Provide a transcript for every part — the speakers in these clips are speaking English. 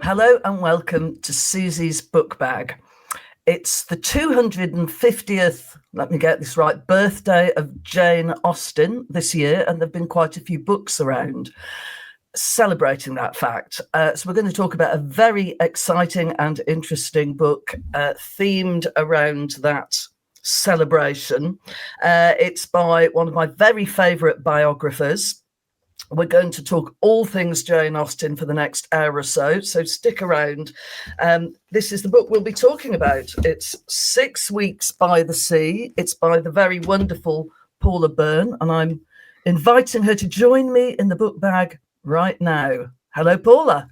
Hello and welcome to Suzi's Book Bag. It's the 250th, let me get this right, birthday of Jane Austen this year, and there've been quite a few books around celebrating that fact. So we're going to talk about a very exciting and interesting book themed around that celebration. It's by one of my very favourite biographers. We're going to talk all things Jane Austen for the next hour or so stick around. This is the book we'll be talking about. It's 6 Weeks by the Sea. It's by the very wonderful Paula Byrne, and I'm inviting her to join me in the book bag right now. Hello, Paula.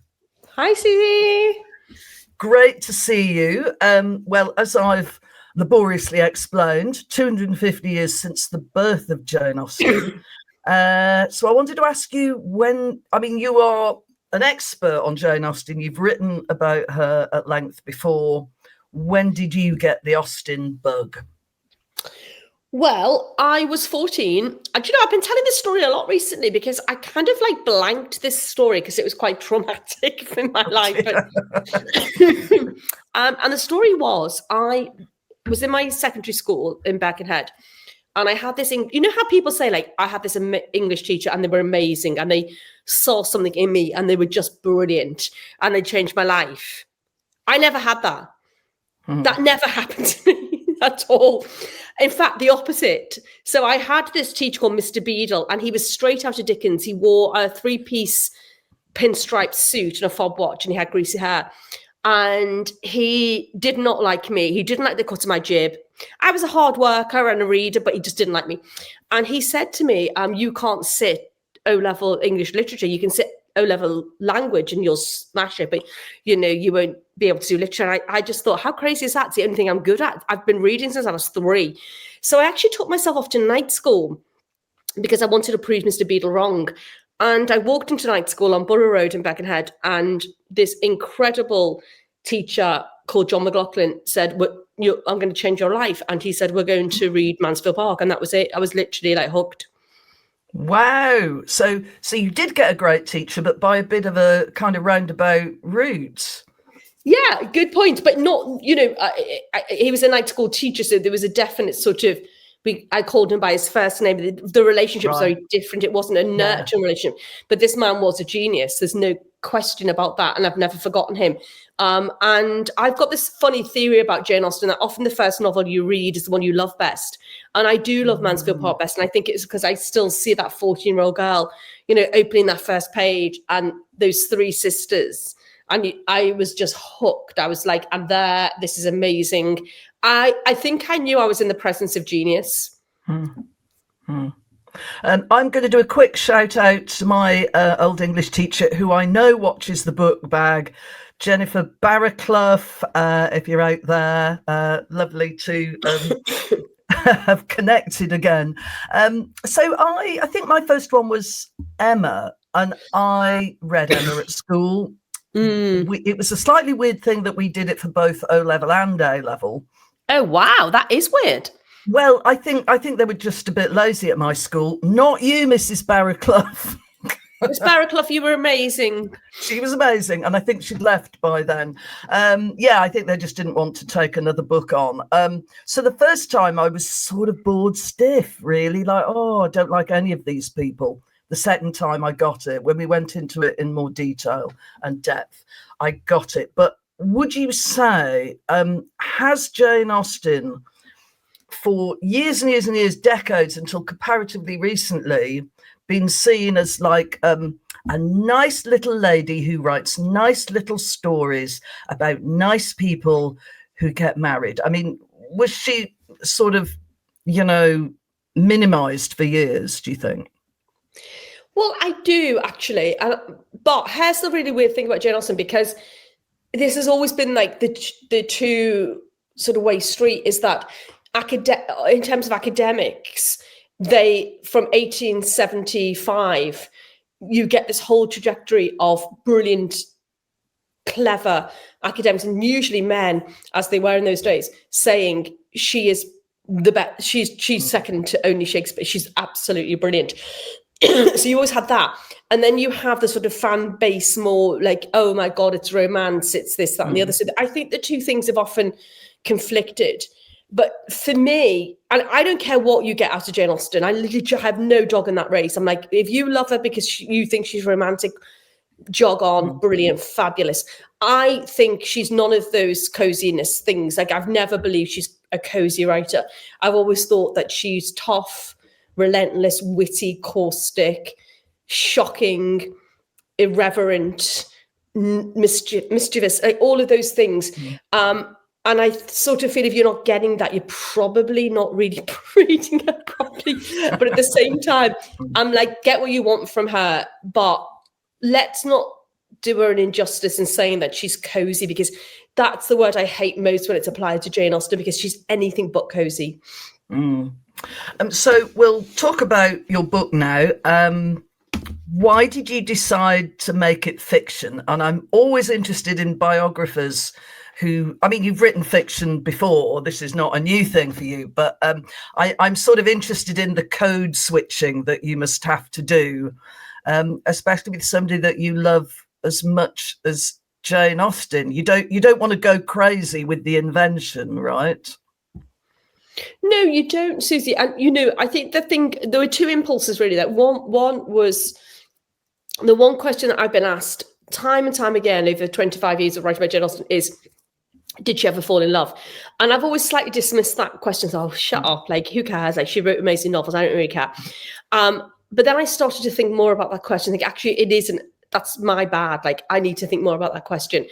Hi, Suzi. Great to see you. Well, as I've laboriously explained, 250 years since the birth of Jane Austen. So I wanted to ask you you are an expert on Jane Austen. You've written about her at length before. When did you get the Austen bug? Well, I was 14. And I've been telling this story a lot recently because I kind of blanked this story because it was quite traumatic in my life. And the story was, I was in my secondary school in Birkenhead. And I had this, you know how people say, I had this English teacher and they were amazing and they saw something in me and they were just brilliant and they changed my life. I never had that. That never happened to me at all. In fact, the opposite. So I had this teacher called Mr. Beadle, and he was straight out of Dickens. He wore a 3-piece pinstripe suit and a fob watch, and he had greasy hair. And he did not like me. He didn't like the cut of my jib. I was a hard worker and a reader, but he just didn't like me. And he said to me, you can't sit O-level English literature. You can sit O-level language and you'll smash it, but you won't be able to do literature. And I just thought, how crazy is that? It's the only thing I'm good at. I've been reading since I was 3. So I actually took myself off to night school because I wanted to prove Mr. Beadle wrong. And I walked into night school on Borough Road in Birkenhead, and this incredible teacher called John McLaughlin said, I'm going to change your life. And he said, we're going to read Mansfield Park. And that was it. I was literally hooked. Wow. So you did get a great teacher, but by a bit of a kind of roundabout route. Yeah, good point. But not, he was a night school teacher. So there was a definite sort of, I called him by his first name. The relationship was very different. It wasn't a nurturing relationship, but this man was a genius. There's no question about that. And I've never forgotten him. And I've got this funny theory about Jane Austen that often the first novel you read is the one you love best. And I do love Mansfield Park best. And I think it's because I still see that 14-year-old girl, opening that first page and those 3 sisters. And I was just hooked. I was like, I'm there. This is amazing. I think I knew I was in the presence of genius. And I'm going to do a quick shout out to my old English teacher who I know watches the book bag, Jennifer Barraclough, if you're out there. Lovely to have connected again. So I think my first one was Emma, and I read Emma at school. It was a slightly weird thing that we did it for both O-level and A-level. Oh, wow. That is weird. Well, I think they were just a bit lazy at my school. Not you, Mrs. Barraclough. Miss Barraclough, you were amazing. She was amazing, and I think she'd left by then. I think they just didn't want to take another book on. So the first time I was sort of bored stiff, really, I don't like any of these people. The second time I got it, when we went into it in more detail and depth, I got it. But would you say, has Jane Austen, for years and years and years, decades until comparatively recently, been seen as a nice little lady who writes nice little stories about nice people who get married? I mean, was she sort of, minimized for years, do you think? Well, I do actually. But here's the really weird thing about Jane Austen, because this has always been the two sort of way street, is that in terms of academics, they, from 1875, you get this whole trajectory of brilliant, clever academics, and usually men, as they were in those days, saying she is the best. She's second to only Shakespeare. She's absolutely brilliant. So you always had that. And then you have the sort of fan base more like, oh my God, it's romance, it's this, that, and the other. So I think the two things have often conflicted. But for me, and I don't care what you get out of Jane Austen, I literally have no dog in that race. I'm like, if you love her because you think she's romantic, jog on, brilliant, fabulous. I think she's none of those coziness things. Like, I've never believed she's a cozy writer. I've always thought that she's tough, relentless, witty, caustic, shocking, irreverent, mischievous, like all of those things. And I sort of feel if you're not getting that, you're probably not really reading her properly. But at the same time, I'm like, get what you want from her, but let's not do her an injustice in saying that she's cozy, because that's the word I hate most when it's applied to Jane Austen, because she's anything but cozy. So we'll talk about your book now. Why did you decide to make it fiction? And I'm always interested in biographers who, I mean, you've written fiction before. This is not a new thing for you, but I'm sort of interested in the code switching that you must have to do, especially with somebody that you love as much as Jane Austen. You don't want to go crazy with the invention, right? No, you don't, Susie. And, you know, I think there were two impulses really. That one was the one question that I've been asked time and time again over 25 years of writing about Jane Austen is, did she ever fall in love? And I've always slightly dismissed that question. So, shut up. Like, who cares? Like, she wrote amazing novels. I don't really care. But then I started to think more about that question. Like, actually, it isn't. That's my bad. Like, I need to think more about that question.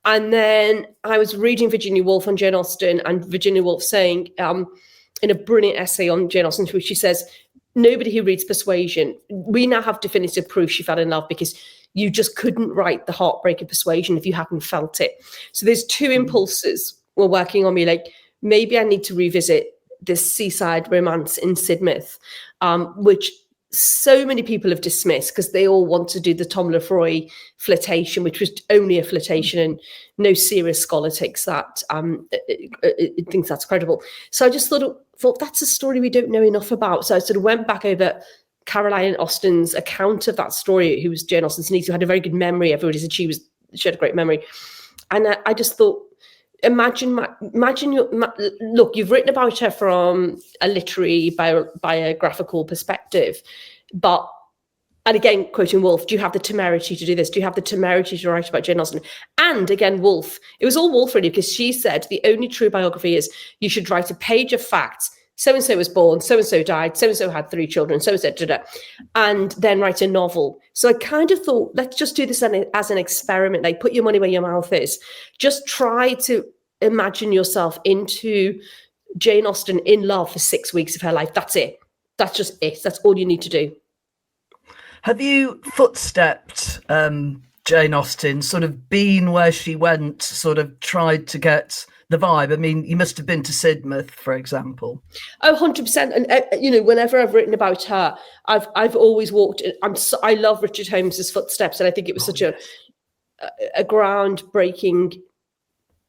And then I was reading Virginia Woolf on Jane Austen, and Virginia Woolf saying in a brilliant essay on Jane Austen, which she says, nobody who reads Persuasion, we now have definitive proof she fell in love, because you just couldn't write the heartbreak of Persuasion if you hadn't felt it. So there's two impulses were working on me. Like, maybe I need to revisit this seaside romance in Sidmouth, which so many people have dismissed because they all want to do the Tom Lefroy flirtation, which was only a flirtation, and no serious scholar takes that, thinks that's credible. So I just thought that's a story we don't know enough about. So I sort of went back over Caroline Austen's account of that story, who was Jane Austen's niece, who had a very good memory. Everybody said she had a great memory. And I just thought, imagine look, you've written about her from a literary biographical perspective, and again, quoting Woolf, do you have the temerity to do this? Do you have the temerity to write about Jane Austen? And again, Woolf, it was all Woolf really, because she said the only true biography is you should write a page of facts. So-and-so was born, so-and-so died, so-and-so had 3 children, so-and-so, and then write a novel. So I kind of thought, let's just do this as an experiment. Like, put your money where your mouth is. Just try to imagine yourself into Jane Austen in love for 6 weeks of her life. That's it. That's just it. That's all you need to do. Have you footstepped Jane Austen, sort of been where she went, sort of tried to get the vibe? I mean, you must have been to Sidmouth, for example. Oh, 100%. And, you know, whenever I've written about her, I've always walked. I love Richard Holmes's footsteps. And I think it was such a groundbreaking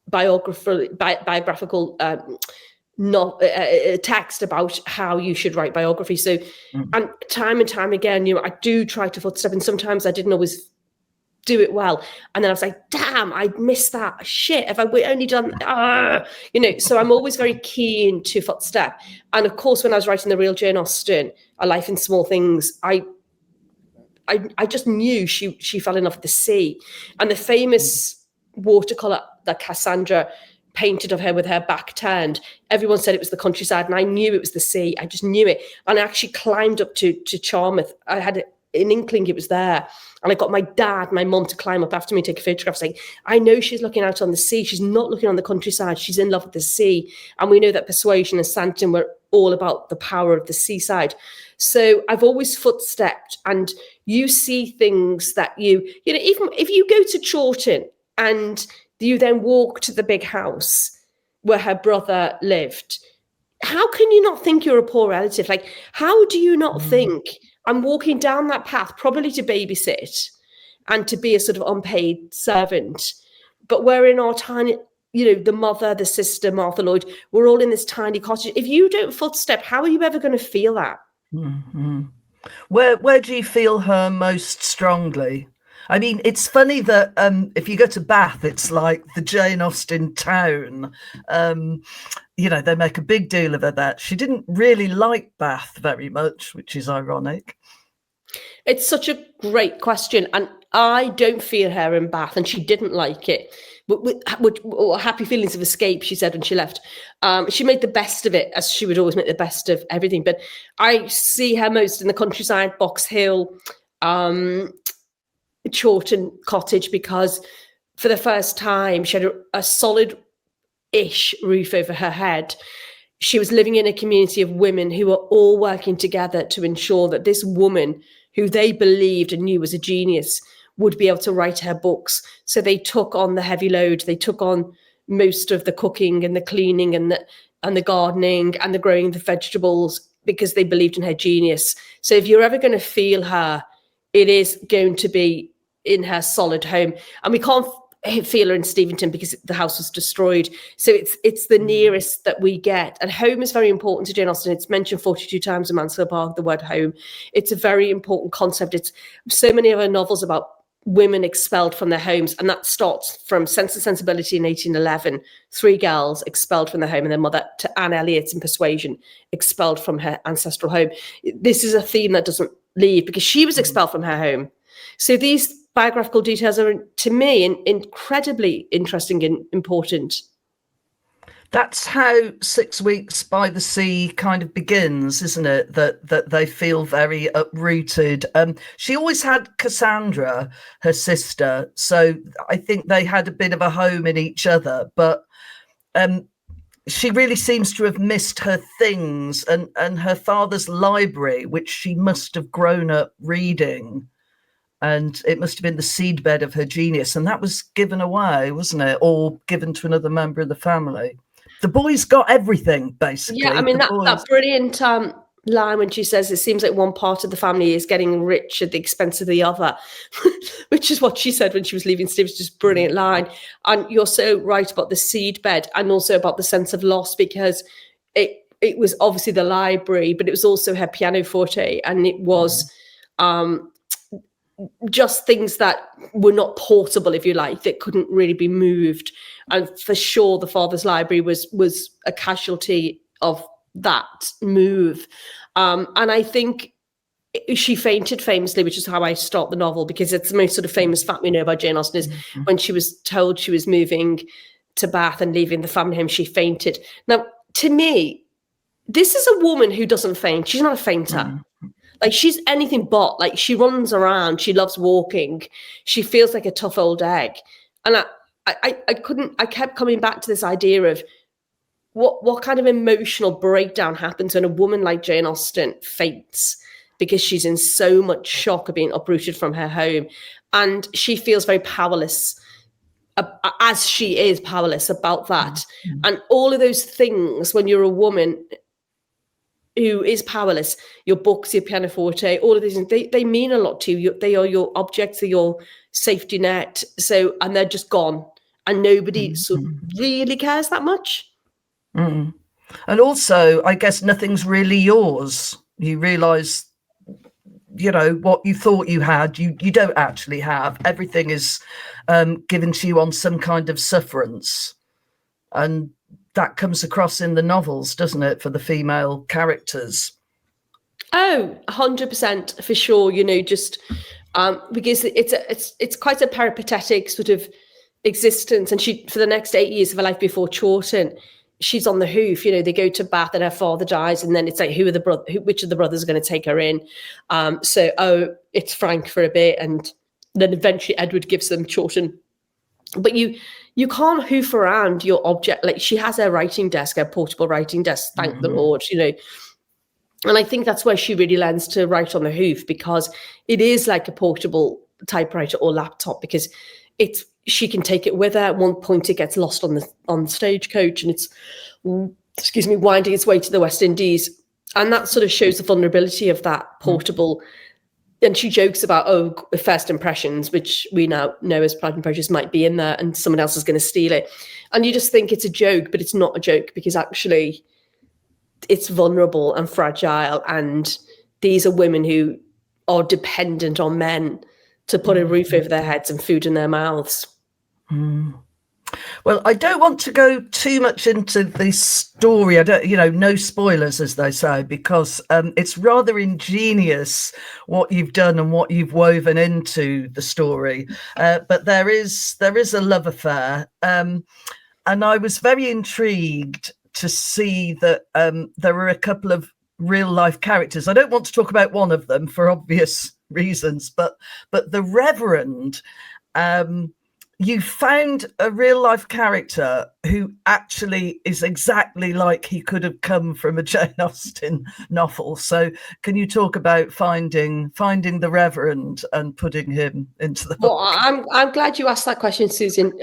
biographical text about how you should write biography. So, and time again, you know, I do try to footstep, and sometimes I didn't always do it well, and then I was like, damn, I missed that. Shit, have I only done you know? So I'm always very keen to footstep. And of course, when I was writing the real Jane Austen, A Life in Small Things, I just knew she fell in love with the sea. And the famous watercolor that Cassandra painted of her with her back turned, everyone said it was the countryside, and I knew it was the sea. I just knew it. And I actually climbed up to Charmouth. I had an inkling it was there, and I got my dad, my mum, to climb up after me, take a photograph, saying, I know she's looking out on the sea. She's not looking on the countryside. She's in love with the sea. And we know that Persuasion and Santon were all about the power of the seaside. So I've always footstepped, and you see things that you know, even if you go to Chawton and you then walk to the big house where her brother lived, how can you not think you're a poor relative? Like, how do you not think, I'm walking down that path probably to babysit and to be a sort of unpaid servant, but we're in our tiny, you know, the mother, the sister, Martha Lloyd, we're all in this tiny cottage. If you don't footstep, how are you ever going to feel that? Where do you feel her most strongly? I mean, it's funny that if you go to Bath, it's like the Jane Austen town. They make a big deal of her that she didn't really like Bath very much, which is ironic. It's such a great question, and I don't fear her in Bath, and she didn't like it. Happy feelings of escape, she said when she left. She made the best of it, as she would always make the best of everything. But I see her most in the countryside, Box Hill, Chawton Cottage, because for the first time she had a solid-ish roof over her head. She was living in a community of women who were all working together to ensure that this woman, who they believed and knew was a genius, would be able to write her books. So they took on the heavy load. They took on most of the cooking and the cleaning and the gardening and the growing of the vegetables, because they believed in her genius. So if you're ever going to feel her, it is going to be in her solid home. And we can't feel her in Steventon because the house was destroyed. So it's the nearest that we get. And home is very important to Jane Austen. It's mentioned 42 times in Mansfield Park, the word home. It's a very important concept. It's so many of her novels about women expelled from their homes, and that starts from Sense and Sensibility in 1811, 3 girls expelled from their home and their mother, to Anne Elliot in Persuasion, expelled from her ancestral home. This is a theme that doesn't leave, because she was expelled from her home. So these biographical details are, to me, incredibly interesting and important. That's how 6 Weeks by the Sea kind of begins, isn't it? That they feel very uprooted. She always had Cassandra, her sister, so I think they had a bit of a home in each other. But she really seems to have missed her things and her father's library, which she must have grown up reading. And it must have been the seedbed of her genius. And that was given away, wasn't it? Or given to another member of the family. The boys got everything, basically. Yeah, I mean, that brilliant line when she says, it seems like one part of the family is getting rich at the expense of the other, which is what she said when she was leaving Steve. It's just a brilliant line. And you're so right about the seedbed, and also about the sense of loss, because it was obviously the library, but it was also her pianoforte, and it was just things that were not portable, if you like, that couldn't really be moved. And for sure, the father's library was a casualty of that move. And I think she fainted famously, which is how I start the novel, because it's the most sort of famous fact we know about Jane Austen, is when she was told she was moving to Bath and leaving the family home, she fainted. Now, to me, this is a woman who doesn't faint. She's not a fainter. Like, she's anything but. Like, she runs around. She loves walking. She feels like a tough old egg. And I kept coming back to this idea of what kind of emotional breakdown happens when a woman like Jane Austen faints, because she's in so much shock of being uprooted from her home. And she feels very powerless, as she is powerless about that. And all of those things, when you're a woman who is powerless, your books, your pianoforte, all of these things, they mean a lot to you. They are your objects, they're your safety net. So, and they're just gone, and nobody sort of really cares that much. And also, I guess nothing's really yours. You realise, what you thought you had, you don't actually have. Everything is given to you on some kind of sufferance. And that comes across in the novels, doesn't it, for the female characters? Oh, 100% for sure. Just because it's quite a peripatetic sort of existence. And she, for the next 8 years of her life before Chawton, she's on the hoof. They go to Bath and her father dies, and then it's like, which of the brothers are going to take her in? It's Frank for a bit, and then eventually Edward gives them Chawton. But you can't hoof around your object. Like, she has her writing desk, her portable writing desk, thank the Lord, And I think that's where she really learns to write on the hoof, because it is like a portable typewriter or laptop, because she can take it with her. At one point, it gets lost on the stagecoach, and it's, winding its way to the West Indies. And that sort of shows the vulnerability of that portable. And she jokes about, first impressions, which we now know as Pride and Prejudice, might be in there, and someone else is going to steal it. And you just think it's a joke, but it's not a joke, because actually it's vulnerable and fragile, and these are women who are dependent on men to put a roof over their heads and food in their mouths. Well, I don't want to go too much into the story. I don't, no spoilers, as they say, because it's rather ingenious what you've done and what you've woven into the story. But there is a love affair, and I was very intrigued to see that there were a couple of real life characters. I don't want to talk about one of them for obvious reasons, but the Reverend. You found a real life character who actually is exactly like he could have come from a Jane Austen novel. So can you talk about finding the Reverend and putting him into the book? Well, I'm glad you asked that question, Susan.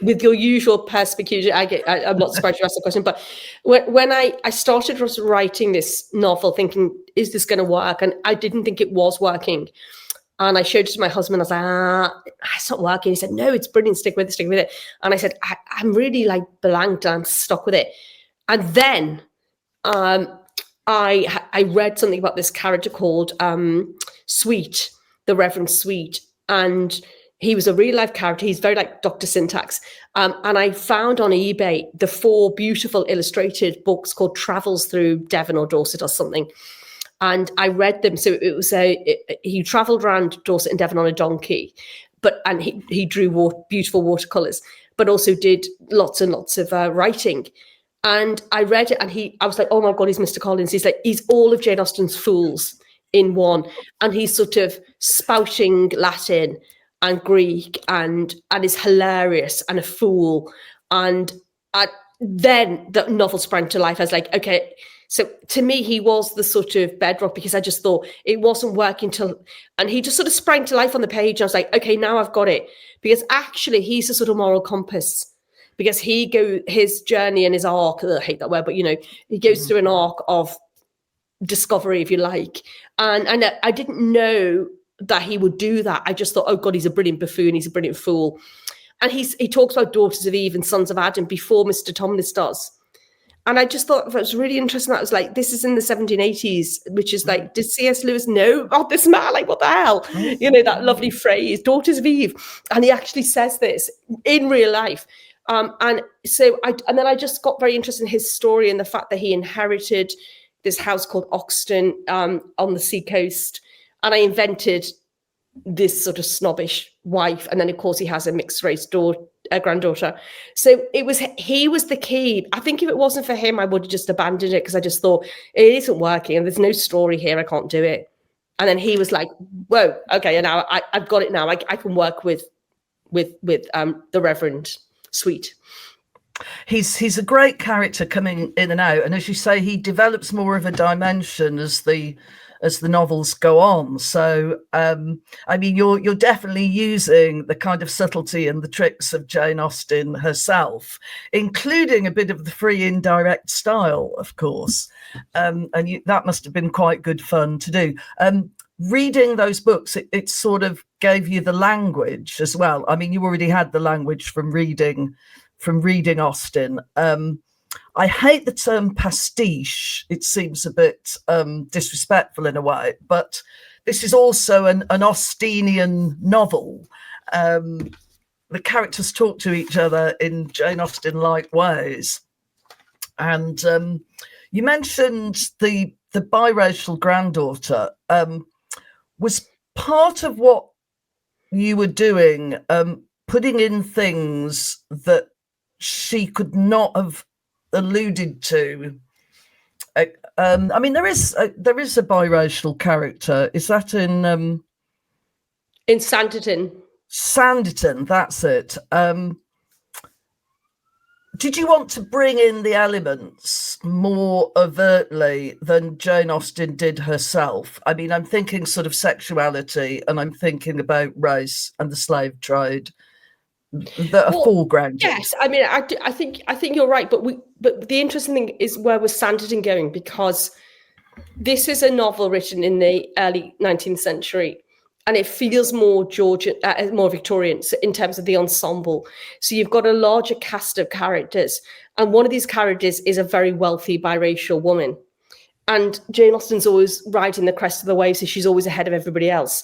With your usual perspicuity, I'm not surprised you asked the question. But when I started writing this novel, thinking, is this going to work? And I didn't think it was working. And I showed it to my husband. I was like, it's not working. He said, no, it's brilliant. Stick with it. And I said, I'm really like blanked. I'm stuck with it. And then I read something about this character called Sweet, the Reverend Sweet. And he was a real life character. He's very like Dr. Syntax. And I found on eBay the 4 beautiful illustrated books called Travels Through Devon or Dorset or something. And I read them. So it was he travelled around Dorset and Devon on a donkey, and he drew beautiful watercolours, but also did lots and lots of writing. And I read it, and I was like, oh my God, he's Mr. Collins. He's all of Jane Austen's fools in one, and he's sort of spouting Latin and Greek, and is hilarious and a fool. And then the novel sprang to life. I was like, okay. So to me, he was the sort of bedrock, because I just thought it wasn't working and he just sort of sprang to life on the page. I was like, okay, now I've got it, because actually he's a sort of moral compass, because his journey and his arc, I hate that word, but he goes through an arc of discovery, if you like. And I didn't know that he would do that. I just thought, oh God, he's a brilliant buffoon. He's a brilliant fool. And he talks about Daughters of Eve and Sons of Adam before Mr. Tomlis does. And I just thought that was really interesting. That was like, this is in the 1780s, which is like, did C.S. Lewis know about this man? Like, what the hell? That lovely phrase, Daughters of Eve. And he actually says this in real life. And then I just got very interested in his story and the fact that he inherited this house called Oxton on the seacoast. And I invented this sort of snobbish wife. And then, of course, he has a mixed race granddaughter. So he was the key. I think if it wasn't for him, I would have just abandoned it, because I just thought it isn't working and there's no story here. I can't do it. And then he was like, whoa, okay, and now I've got it now. I can work with the Reverend Sweet. He's a great character coming in and out. And as you say, he develops more of a dimension as the novels go on. So, I mean, you're definitely using the kind of subtlety and the tricks of Jane Austen herself, including a bit of the free indirect style, of course. That must have been quite good fun to do. Reading those books, it sort of gave you the language as well. I mean, you already had the language from reading Austen. I hate the term pastiche. It seems a bit disrespectful in a way, but this is also an Austenian novel. The characters talk to each other in Jane Austen-like ways. And you mentioned the biracial granddaughter. Was part of what you were doing putting in things that she could not have alluded to? I mean, there is a biracial character. Is that in Sanditon? Sanditon, that's it. Did you want to bring in the elements more overtly than Jane Austen did herself? I mean, I'm thinking sort of sexuality, and I'm thinking about race and the slave trade that are foregrounded. Yes, I mean, I think you're right, but the interesting thing is, where was Sanditon going? Because this is a novel written in the early 19th century, and it feels more Georgian, more Victorian in terms of the ensemble. So you've got a larger cast of characters, and one of these characters is a very wealthy biracial woman. And Jane Austen's always riding the crest of the wave, so she's always ahead of everybody else.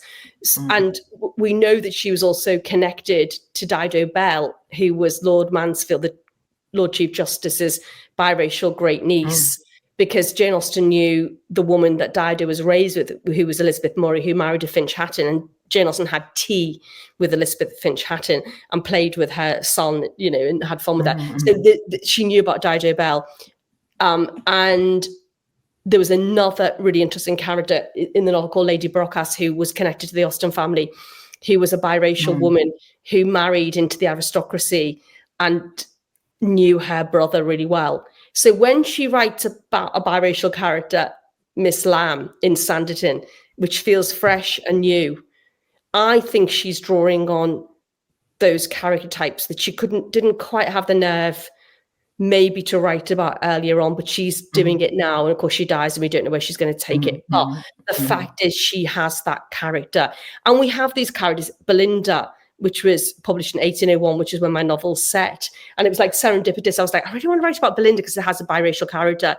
And we know that she was also connected to Dido Bell, who was Lord Mansfield, the Lord Chief Justice's biracial great niece, because Jane Austen knew the woman that Dido was raised with, who was Elizabeth Murray, who married a Finch Hatton. And Jane Austen had tea with Elizabeth Finch Hatton and played with her son, you know, and had fun with her. So she knew about Dido Bell. And there was another really interesting character in the novel called Lady Brocas, who was connected to the Austen family, who was a biracial woman who married into the aristocracy and knew her brother really well. So when she writes about a biracial character, Miss Lamb in Sanditon, which feels fresh and new, I think she's drawing on those character types that she didn't quite have the nerve maybe to write about earlier on, but she's doing it now. And of course she dies and we don't know where she's going to take it. But the fact is she has that character. And we have these characters, Belinda, which was published in 1801, which is when my novel's set. And it was like serendipitous. I was like, I really want to write about Belinda because it has a biracial character.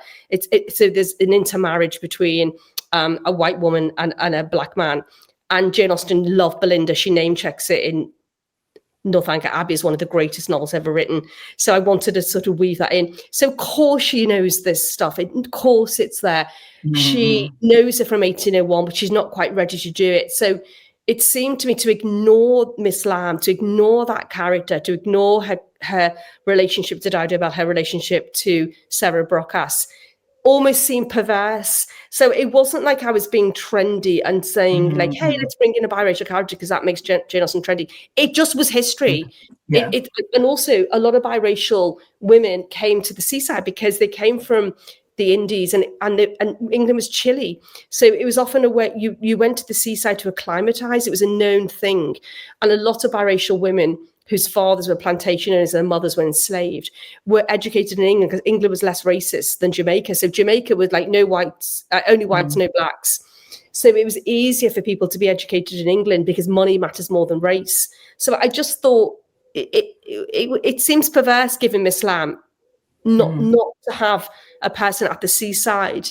So there's an intermarriage between a white woman and a black man. And Jane Austen loved Belinda. She name checks it in Northanger Abbey is one of the greatest novels ever written. So I wanted to sort of weave that in. So of course she knows this stuff. Of course it's there. She knows it from 1801, but she's not quite ready to do it. So it seemed to me to ignore Miss Lamb, to ignore that character, to ignore her relationship to Dido Bell, her relationship to Sarah Brocas, almost seemed perverse. So it wasn't like I was being trendy and saying like, hey, let's bring in a biracial character because that makes Jane Austen trendy. It just was history. And also a lot of biracial women came to the seaside because they came from the Indies and England was chilly. So it was often a way you went to the seaside to acclimatize. It was a known thing. And a lot of biracial women whose fathers were plantation owners and their mothers were enslaved, were educated in England because England was less racist than Jamaica. So Jamaica was like no whites, only whites, no blacks. So it was easier for people to be educated in England because money matters more than race. So I just thought it seems perverse given Miss Lamb not to have a person at the seaside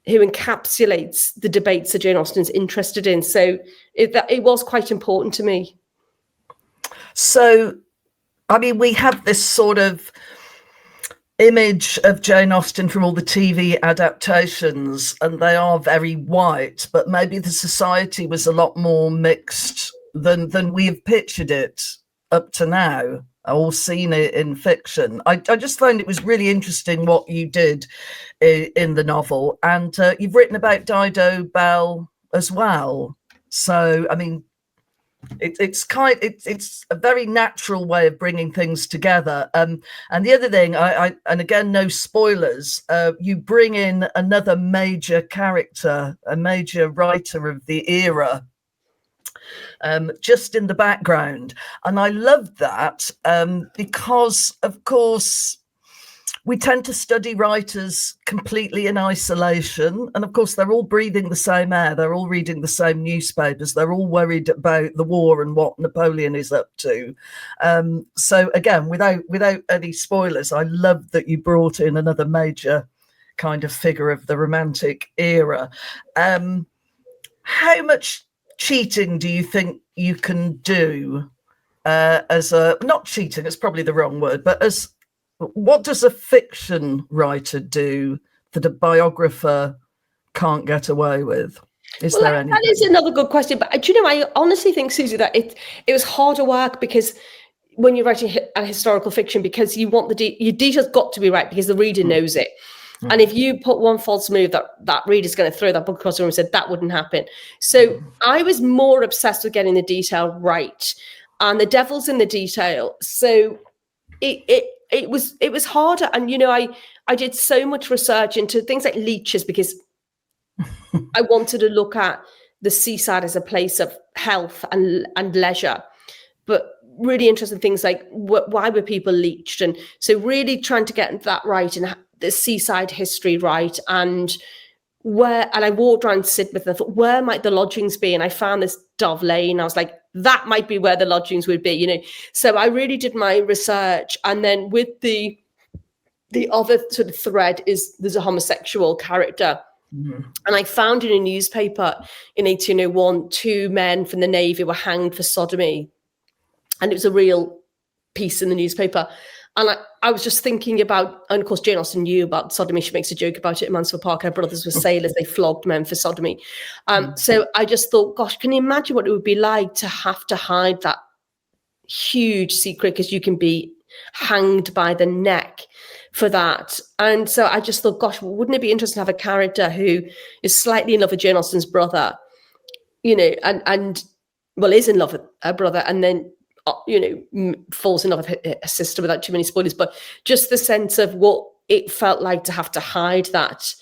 who encapsulates the debates that Jane Austen's interested in. So it was quite important to me. So, I mean, we have this sort of image of Jane Austen from all the TV adaptations, and they are very white, but maybe the society was a lot more mixed than we've pictured it up to now, or seen it in fiction. I just found it was really interesting what you did in the novel, and you've written about Dido Bell as well. So, I mean, it's a very natural way of bringing things together. And the other thing, and again, no spoilers, you bring in another major character, a major writer of the era, just in the background. And I loved that because, of course, we tend to study writers completely in isolation. And of course, they're all breathing the same air. They're all reading the same newspapers. They're all worried about the war and what Napoleon is up to. So again, without any spoilers, I love that you brought in another major kind of figure of the Romantic era. How much cheating do you think you can do not cheating, it's probably the wrong word, but what does a fiction writer do that a biographer can't get away with? Is there anything? That is another good question. But do you know, I honestly think, Susie, that it was harder work because when you're writing a historical fiction, because you want your details got to be right because the reader knows it. And if you put one false move, that reader's going to throw that book across the room and said that wouldn't happen. So I was more obsessed with getting the detail right, and the devil's in the detail. So it was harder. And, you know, I did so much research into things like leeches because I wanted to look at the seaside as a place of health and leisure, but really interesting things like why were people leeched? And so really trying to get that right and the seaside history right. And I walked around Sidmouth and I thought, where might the lodgings be? And I found this Dove Lane. I was like, that might be where the lodgings would be, you know. So I really did my research. And then with the other sort of thread is there's a homosexual character And I found in a newspaper in 1801, 2 men from the Navy were hanged for sodomy. And it was a real piece in the newspaper. And I was just thinking about, and of course, Jane Austen knew about sodomy. She makes a joke about it in Mansfield Park. Her brothers were sailors. They flogged men for sodomy. So I just thought, gosh, can you imagine what it would be like to have to hide that huge secret, because you can be hanged by the neck for that. And so I just thought, gosh, wouldn't it be interesting to have a character who is slightly in love with Jane Austen's brother, you know, and well, is in love with her brother, and then, you know, falls in love with her sister, without too many spoilers, but just the sense of what it felt like to have to hide that.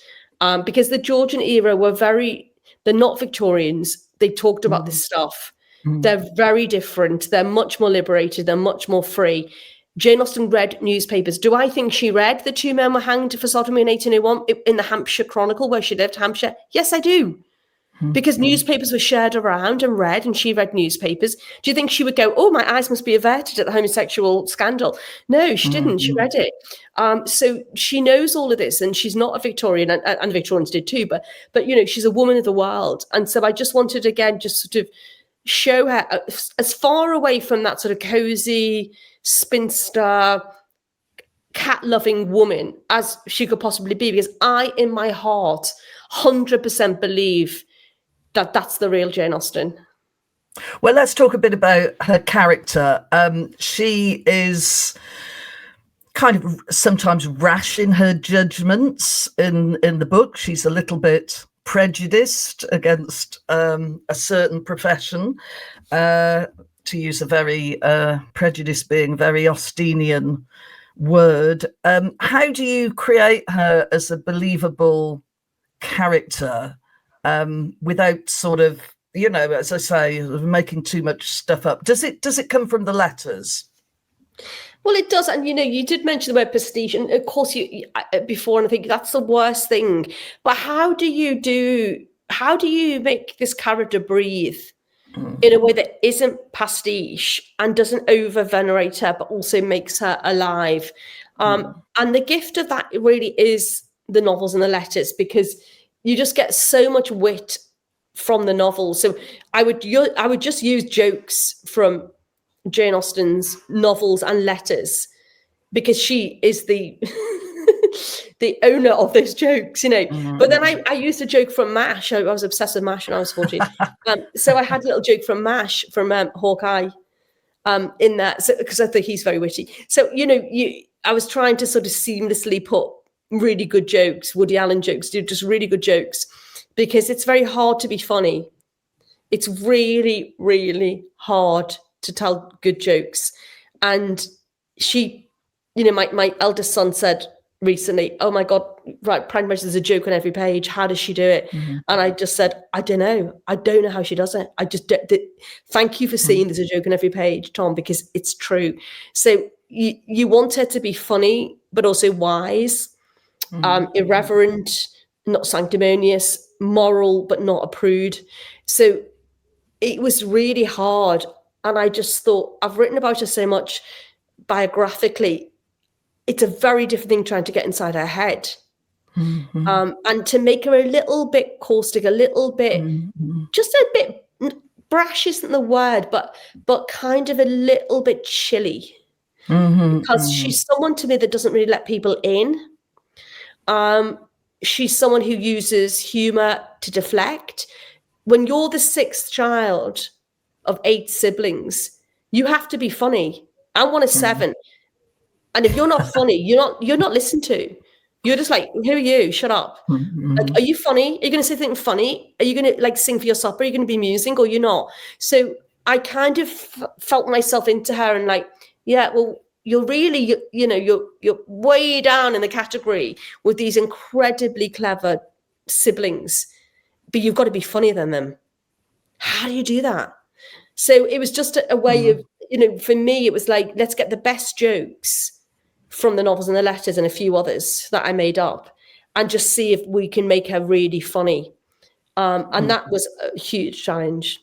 Because the Georgian era they're not Victorians. They talked about this stuff. They're very different. They're much more liberated. They're much more free. Jane Austen read newspapers. Do I think she read the 2 men were hanged for sodomy in 1801 in the Hampshire Chronicle, where she lived, Hampshire? Yes, I do. Because newspapers were shared around and read, and she read newspapers. Do you think she would go, oh, my eyes must be averted at the homosexual scandal? No, she didn't. She read it. So she knows all of this, and she's not a Victorian, and the Victorians did too, but you know, she's a woman of the world. And so I just wanted, again, just sort of show her as far away from that sort of cozy, spinster, cat-loving woman as she could possibly be, because I, in my heart, 100% believe that that's the real Jane Austen. Well, let's talk a bit about her character. She is kind of sometimes rash in her judgments in the book. She's a little bit prejudiced against a certain profession, to use a very prejudice being a very Austenian word. How do you create her as a believable character without sort of, you know, as I say, making too much stuff up? Does it come from the letters? Well, it does. And, you know, you did mention the word prestige. And of course, you before, and I think that's the worst thing. But how do you make this character breathe in a way that isn't pastiche and doesn't over-venerate her, but also makes her alive? And the gift of that really is the novels and the letters, because you just get so much wit from the novels. So I would just use jokes from Jane Austen's novels and letters, because she is the the owner of those jokes, you know. But then I used a joke from MASH. I was obsessed with MASH when I was 14. So I had a little joke from MASH, from Hawkeye, in that, because I think he's very witty. So, you know, I was trying to sort of seamlessly put really good jokes, Woody Allen jokes, just really good jokes, because it's very hard to be funny. It's really, really hard to tell good jokes. And she, you know, my eldest son said recently, oh my God, right, Pride and Prejudice, there's a joke on every page. How does she do it? And I just said, I don't know how she does it. I just thank you for seeing there's a joke on every page, Tom, because it's true. So you want her to be funny, but also wise, irreverent, not sanctimonious, moral, but not a prude. So it was really hard. And I just thought, I've written about her so much biographically. It's a very different thing trying to get inside her head. And to make her a little bit caustic, a little bit, just a bit, brash isn't the word, but kind of a little bit chilly. Because she's someone to me that doesn't really let people in. She's someone who uses humor to deflect. When you're the 6th child of 8 siblings, you have to be funny. I'm one of 7. And if you're not funny, you're not listened to. You're just like, who are you? Shut up. Like, are you funny? Are you going to say something funny? Are you going to like sing for your supper? Are you going to be amusing, or you're not? So I kind of felt myself into her, and like, yeah, well, you're really, you know, you're way down in the category with these incredibly clever siblings, but you've got to be funnier than them. How do you do that? So it was just a way of, you know, for me, it was like, let's get the best jokes from the novels and the letters and a few others that I made up, and just see if we can make her really funny. And that was a huge challenge.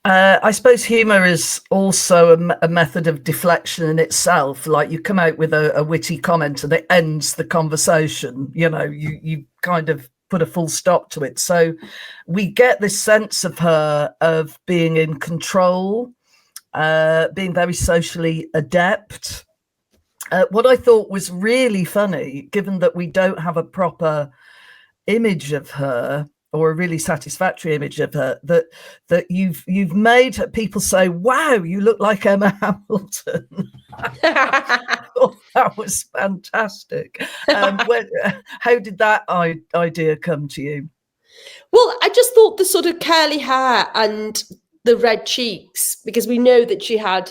I suppose humour is also a method of deflection in itself. Like, you come out with a witty comment and it ends the conversation. You know, you kind of put a full stop to it. So we get this sense of her of being in control, being very socially adept. What I thought was really funny, given that we don't have a proper image of her, or a really satisfactory image of her, that you've made people say, "Wow, you look like Emma Hamilton." I thought that was fantastic. How did that idea come to you? Well, I just thought the sort of curly hair and the red cheeks, because we know that she had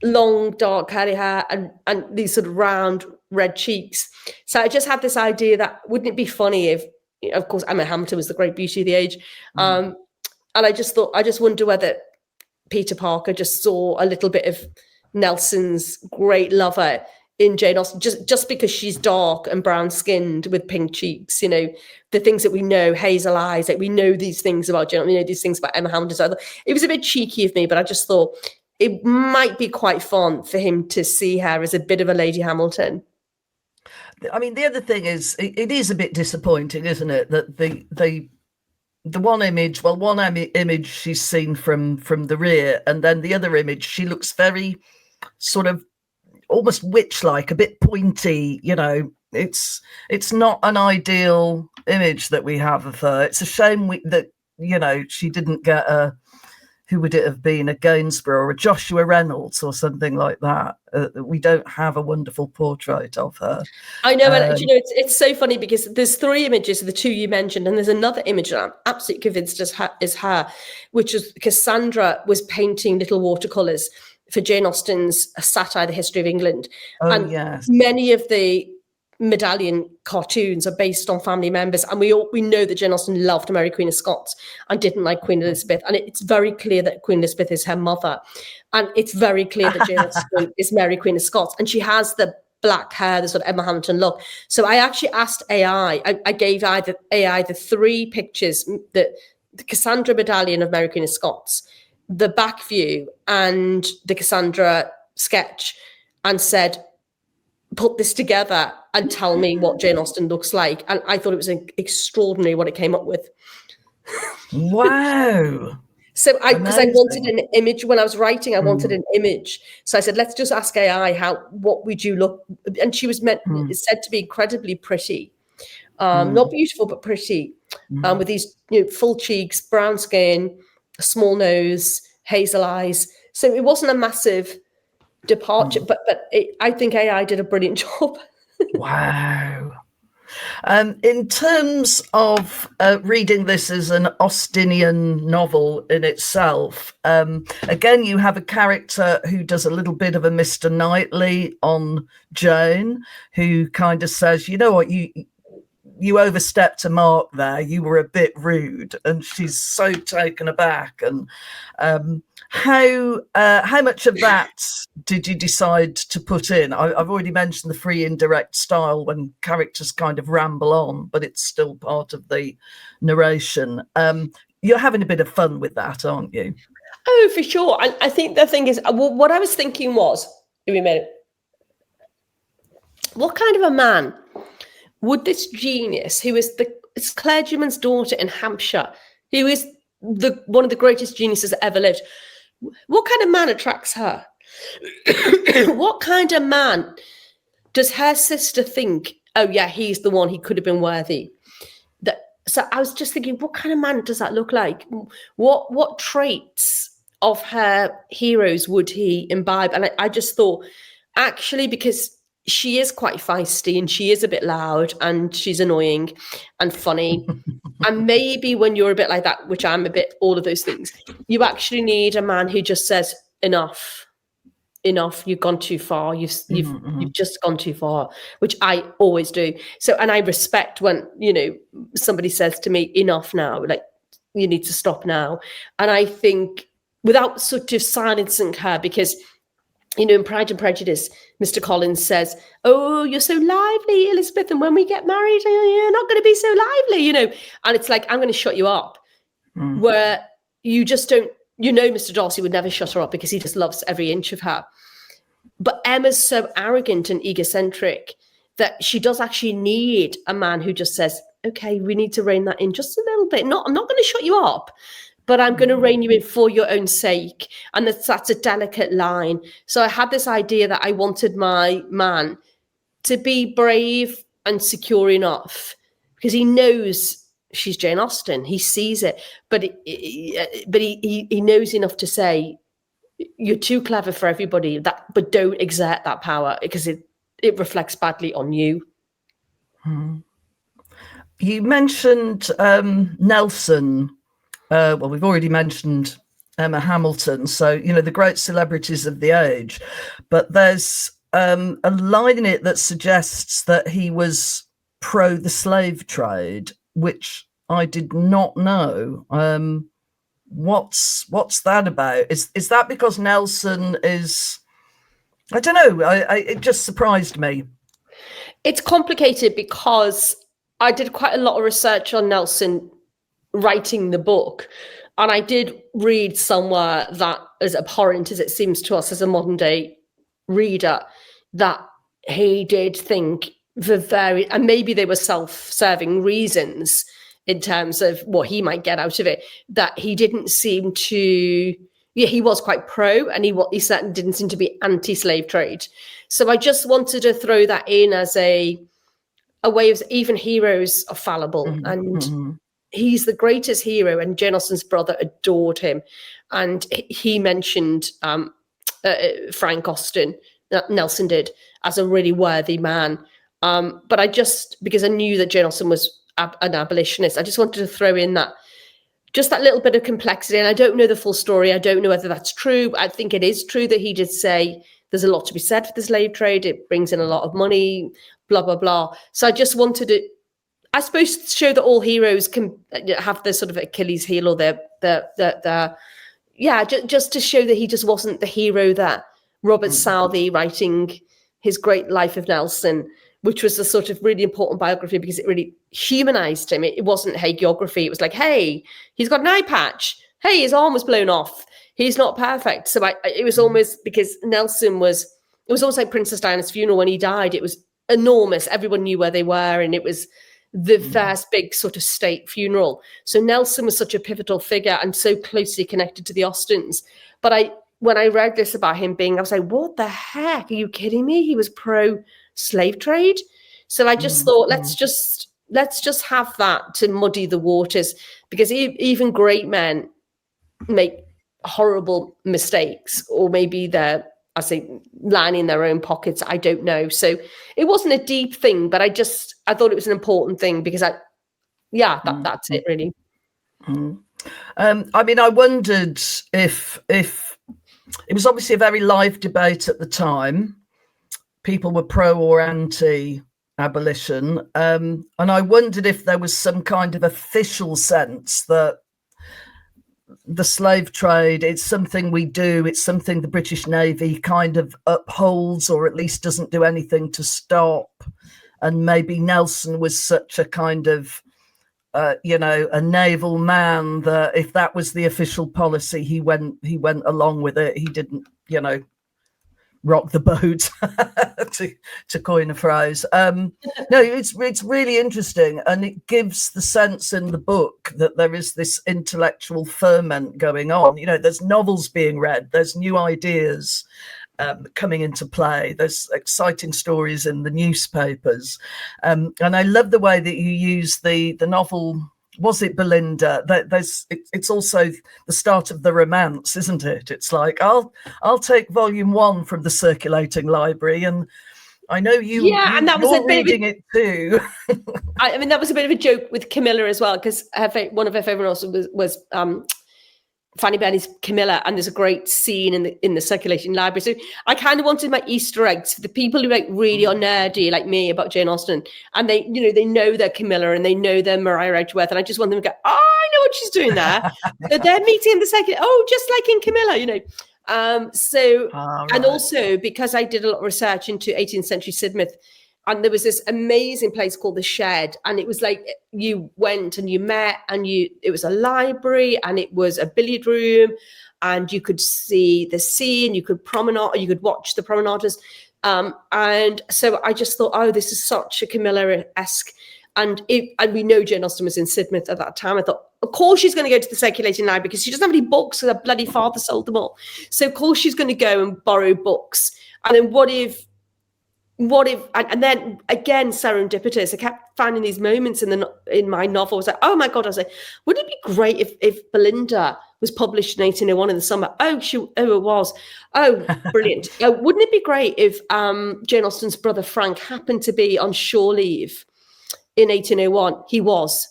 long, dark curly hair and these sort of round red cheeks. So I just had this idea that wouldn't it be funny if, of course, Emma Hamilton was the great beauty of the age. And I just wonder whether Peter Parker just saw a little bit of Nelson's great lover in Jane Austen, just because she's dark and brown skinned with pink cheeks, the things that we know, hazel eyes, like we know these things about Jane, these things about Emma Hamilton. So it was a bit cheeky of me, but I just thought it might be quite fun for him to see her as a bit of a Lady Hamilton. I mean, the other thing is, it is a bit disappointing, isn't it, that the one image, image she's seen from the rear, and then the other image, she looks very sort of almost witch-like, a bit pointy. It's not an ideal image that we have of her. It's a shame that she didn't get who would it have been, a Gainsborough or a Joshua Reynolds or something like that. We don't have a wonderful portrait of her. I know, and it's so funny because there's 3 images of the 2 you mentioned, and there's another image that I'm absolutely convinced is her, which is Cassandra was painting little watercolours for Jane Austen's satire, The History of England. And yes, many of the medallion cartoons are based on family members, and we know that Jane Austen loved Mary Queen of Scots and didn't like Queen Elizabeth, and it's very clear that Queen Elizabeth is her mother, and it's very clear that Jane Austen is Mary Queen of Scots, and she has the black hair, the sort of Emma Hamilton look. So I actually asked AI, I gave AI the 3 pictures, the Cassandra medallion of Mary Queen of Scots, the back view, and the Cassandra sketch, and said, put this together and tell me what Jane Austen looks like. And I thought it was extraordinary what it came up with. Wow. So because I wanted an image when I was writing, I wanted an image. So I said, let's just ask AI what would you look? And she was said to be incredibly pretty, not beautiful, but pretty, with these full cheeks, brown skin, a small nose, hazel eyes. So it wasn't a massive departure, but I think AI did a brilliant job. Wow. In terms of reading this as an Austenian novel in itself, again, you have a character who does a little bit of a Mr. Knightley on Jane, who kind of says, you know what, you overstepped a mark there, you were a bit rude, and she's so taken aback. And how much of that did you decide to put in? I've already mentioned the free indirect style when characters kind of ramble on, but it's still part of the narration. You're having a bit of fun with that, aren't you? Oh, for sure. I think the thing is, what I was thinking was, give me a minute, what kind of a man would this genius, who is the clergyman's daughter in Hampshire, who is one of the greatest geniuses that ever lived, what kind of man attracts her? What kind of man does her sister think, oh yeah, he's the one, he could have been worthy? So I was just thinking, what kind of man does that look like? What traits of her heroes would he imbibe? And I just thought, actually, because she is quite feisty and she is a bit loud and she's annoying and funny. And maybe when you're a bit like that, which I'm a bit, all of those things, you actually need a man who just says, enough, you've gone too far. You've just gone too far, which I always do. So, and I respect when, somebody says to me, enough now, like you need to stop now. And I think without sort of silencing her, because in Pride and Prejudice, Mr. Collins says, oh, you're so lively, Elizabeth, and when we get married, you're not going to be so lively, And it's like, I'm going to shut you up. Where you just don't, Mr. Darcy would never shut her up because he just loves every inch of her. But Emma's so arrogant and egocentric that she does actually need a man who just says, okay, we need to rein that in just a little bit. I'm not going to shut you up, but I'm going to rein you in for your own sake. And that's a delicate line. So I had this idea that I wanted my man to be brave and secure enough, because he knows she's Jane Austen. He sees it, but he knows enough to say, you're too clever for everybody, but don't exert that power, because it reflects badly on you. You mentioned Nelson. Well, we've already mentioned Emma Hamilton, so the great celebrities of the age, but there's a line in it that suggests that he was pro the slave trade, which I did not know. What's that about? Is that because Nelson is? I don't know. It just surprised me. It's complicated because I did quite a lot of research on Nelson writing the book, and I did read somewhere that, as abhorrent as it seems to us as a modern day reader, that he did think and maybe they were self-serving reasons in terms of what he might get out of it, that he didn't seem to, he was quite pro, and he certainly didn't seem to be anti-slave trade. So I just wanted to throw that in as a way of, even heroes are fallible, and he's the greatest hero, and Jane Austen's brother adored him. And he mentioned Frank Austen, Nelson did, as a really worthy man. But because I knew that Jane Austen was an abolitionist, I just wanted to throw in that little bit of complexity. And I don't know the full story. I don't know whether that's true. I think it is true that he did say there's a lot to be said for the slave trade. It brings in a lot of money, blah, blah, blah. So I just wanted to, I suppose, show that all heroes can have their sort of Achilles heel, or just to show that he just wasn't the hero that Robert Southey, writing his great Life of Nelson, which was a sort of really important biography because it really humanized him. It wasn't hagiography. It was like, hey, he's got an eye patch. Hey, his arm was blown off. He's not perfect. So it was almost, because Nelson it was almost like Princess Diana's funeral when he died. It was enormous. Everyone knew where they were, and it was the first big sort of state funeral. So Nelson was such a pivotal figure and so closely connected to the Austens. But when I read this about him I was like, what the heck? Are you kidding me? He was pro slave trade. So I just thought, let's just have that to muddy the waters, because even great men make horrible mistakes, or maybe they're, lying in their own pockets. I don't know. So it wasn't a deep thing, but I thought it was an important thing, because that's it really. I mean, I wondered if it was obviously a very live debate at the time. People were pro or anti abolition. And I wondered if there was some kind of official sense that the slave trade, it's something we do, it's something the British Navy kind of upholds, or at least doesn't do anything to stop. And maybe Nelson was such a kind of, a naval man that if that was the official policy, he went along with it. He didn't, rock the boat, to coin a phrase. No, it's really interesting, and it gives the sense in the book that there is this intellectual ferment going on. There's novels being read, there's new ideas coming into play, there's exciting stories in the newspapers, and I love the way that you use the novel. Was it Belinda? It's also the start of the romance, isn't it? It's like, I'll take volume 1 from the circulating library, and I know and that was you're reading it too. I mean, that was a bit of a joke with Camilla as well, because one of her favorite novels was Fanny Burney's Camilla, and there's a great scene in the circulating library. So I kind of wanted my Easter eggs for the people who really are nerdy like me about Jane Austen, and they know their Camilla and they know their Maria Edgeworth, and I just want them to go, oh, I know what she's doing there. So they're meeting in the second, just like in Camilla, Right. And also because I did a lot of research into 18th century Sidmouth, and there was this amazing place called The Shed, and it was like you went and you met, and it was a library, and it was a billiard room, and you could see the sea, and you could promenade, or you could watch the promenaders. And so I just thought, this is such a Camilla-esque. And we know Jane Austen was in Sidmouth at that time. I thought, of course she's going to go to the circulating library because she doesn't have any books because her bloody father sold them all. So of course she's going to go and borrow books. And then what if, and then again, serendipitous, I kept finding these moments in my novel. I was like, oh my God, I was like, wouldn't it be great if Belinda was published in 1801 in the summer? It was. Oh, brilliant. Wouldn't it be great if Jane Austen's brother Frank happened to be on shore leave in 1801? He was.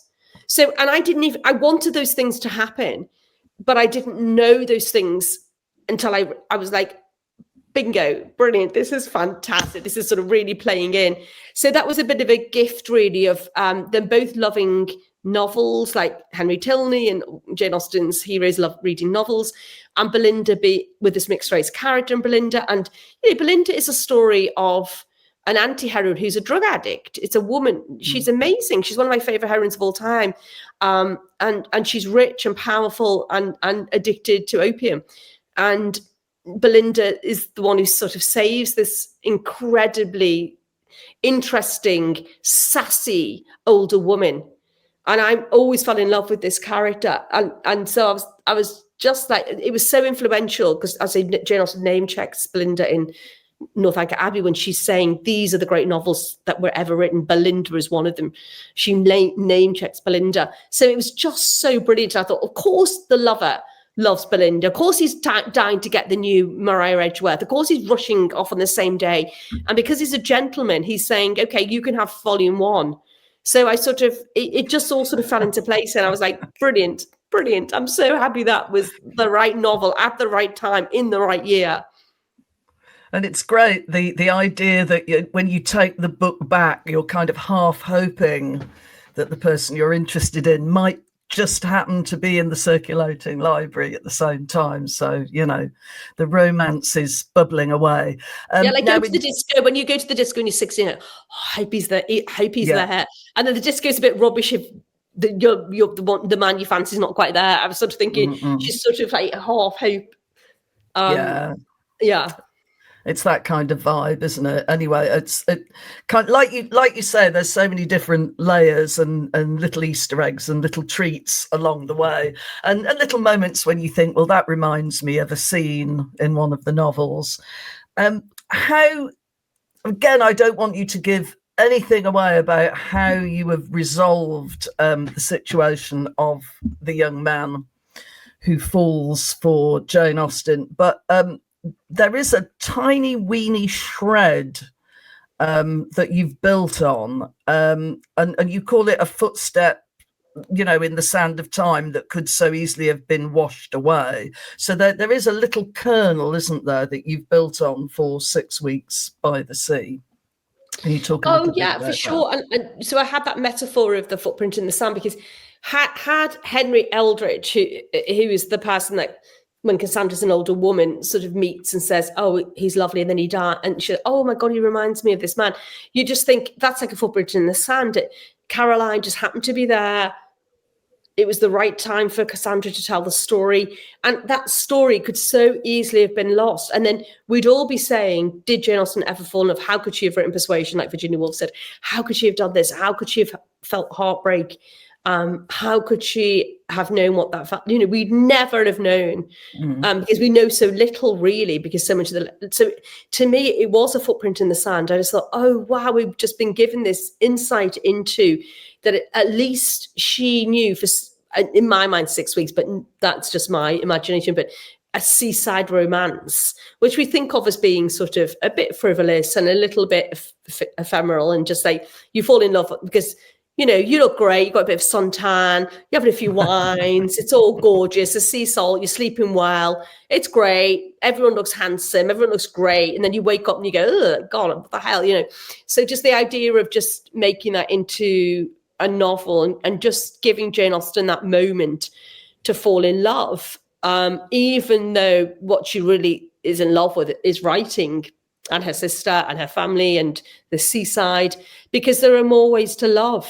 So, and I wanted those things to happen, but I didn't know those things until I was like, bingo, brilliant. This is fantastic. This is sort of really playing in. So that was a bit of a gift, really, of them both loving novels, like Henry Tilney and Jane Austen's heroes love reading novels, and Belinda with this mixed race character in Belinda. And Belinda is a story of an anti-heroine who's a drug addict. It's a woman. She's amazing. She's one of my favorite heroines of all time. And she's rich and powerful and addicted to opium. And Belinda is the one who sort of saves this incredibly interesting, sassy older woman. And I always fell in love with this character. And so I was just like, it was so influential because I say Jane Austen name checks Belinda in Northanger Abbey when she's saying these are the great novels that were ever written. Belinda is one of them. She name checks Belinda. So it was just so brilliant. I thought, of course, the lover loves Belinda. Of course, he's dying to get the new Maria Edgeworth. Of course, he's rushing off on the same day. And because he's a gentleman, he's saying, okay, you can have volume 1. So I sort of, it just all sort of fell into place. And I was like, brilliant, brilliant. I'm so happy that was the right novel at the right time in the right year. And it's great, the idea that when you take the book back, you're kind of half hoping that the person you're interested in might just happen to be in the circulating library at the same time. So, the romance is bubbling away. Like go to the disco. When you go to the disco and you're 16, I hope he's there. And then the disco's a bit rubbish if you're the man you fancy is not quite there. I was sort of thinking she's sort of like half hope. Yeah. It's that kind of vibe, isn't it? Anyway, it kind of, like you say, there's so many different layers and little Easter eggs and little treats along the way, and little moments when you think, well, that reminds me of a scene in one of the novels. How, again, I don't want you to give anything away about how you have resolved the situation of the young man who falls for Jane Austen, but there is a tiny weeny shred that you've built on, and you call it a footstep, in the sand of time that could so easily have been washed away. So there is a little kernel, isn't there, that you've built on for 6 Weeks by the Sea. Can you talk a little bit about for sure. And so I had that metaphor of the footprint in the sand because had Henry Eldridge, who is the person that, when Cassandra's an older woman, sort of meets and says, oh, he's lovely, and then he died, and she, oh my God, he reminds me of this man. You just think that's like a footprint in the sand. Caroline just happened to be there. It was the right time for Cassandra to tell the story. And that story could so easily have been lost. And then we'd all be saying, did Jane Austen ever fall in love? How could she have written Persuasion, like Virginia Woolf said? How could she have done this? How could she have felt heartbreak? How could she have known what that felt? We'd never have known because we know so little, really, because so much of so to me, it was a footprint in the sand. I just thought, oh, wow, we've just been given this insight into that at least she knew for, in my mind, 6 weeks, but that's just my imagination, but a seaside romance, which we think of as being sort of a bit frivolous and a little bit ephemeral, and just like you fall in love because you look great, you've got a bit of suntan, you're having a few wines, it's all gorgeous, the sea salt, you're sleeping well, it's great, everyone looks handsome, everyone looks great, and then you wake up and you go, oh, God, what the hell, So just the idea of just making that into a novel and just giving Jane Austen that moment to fall in love, even though what she really is in love with is writing, and her sister and her family and the seaside, because there are more ways to love,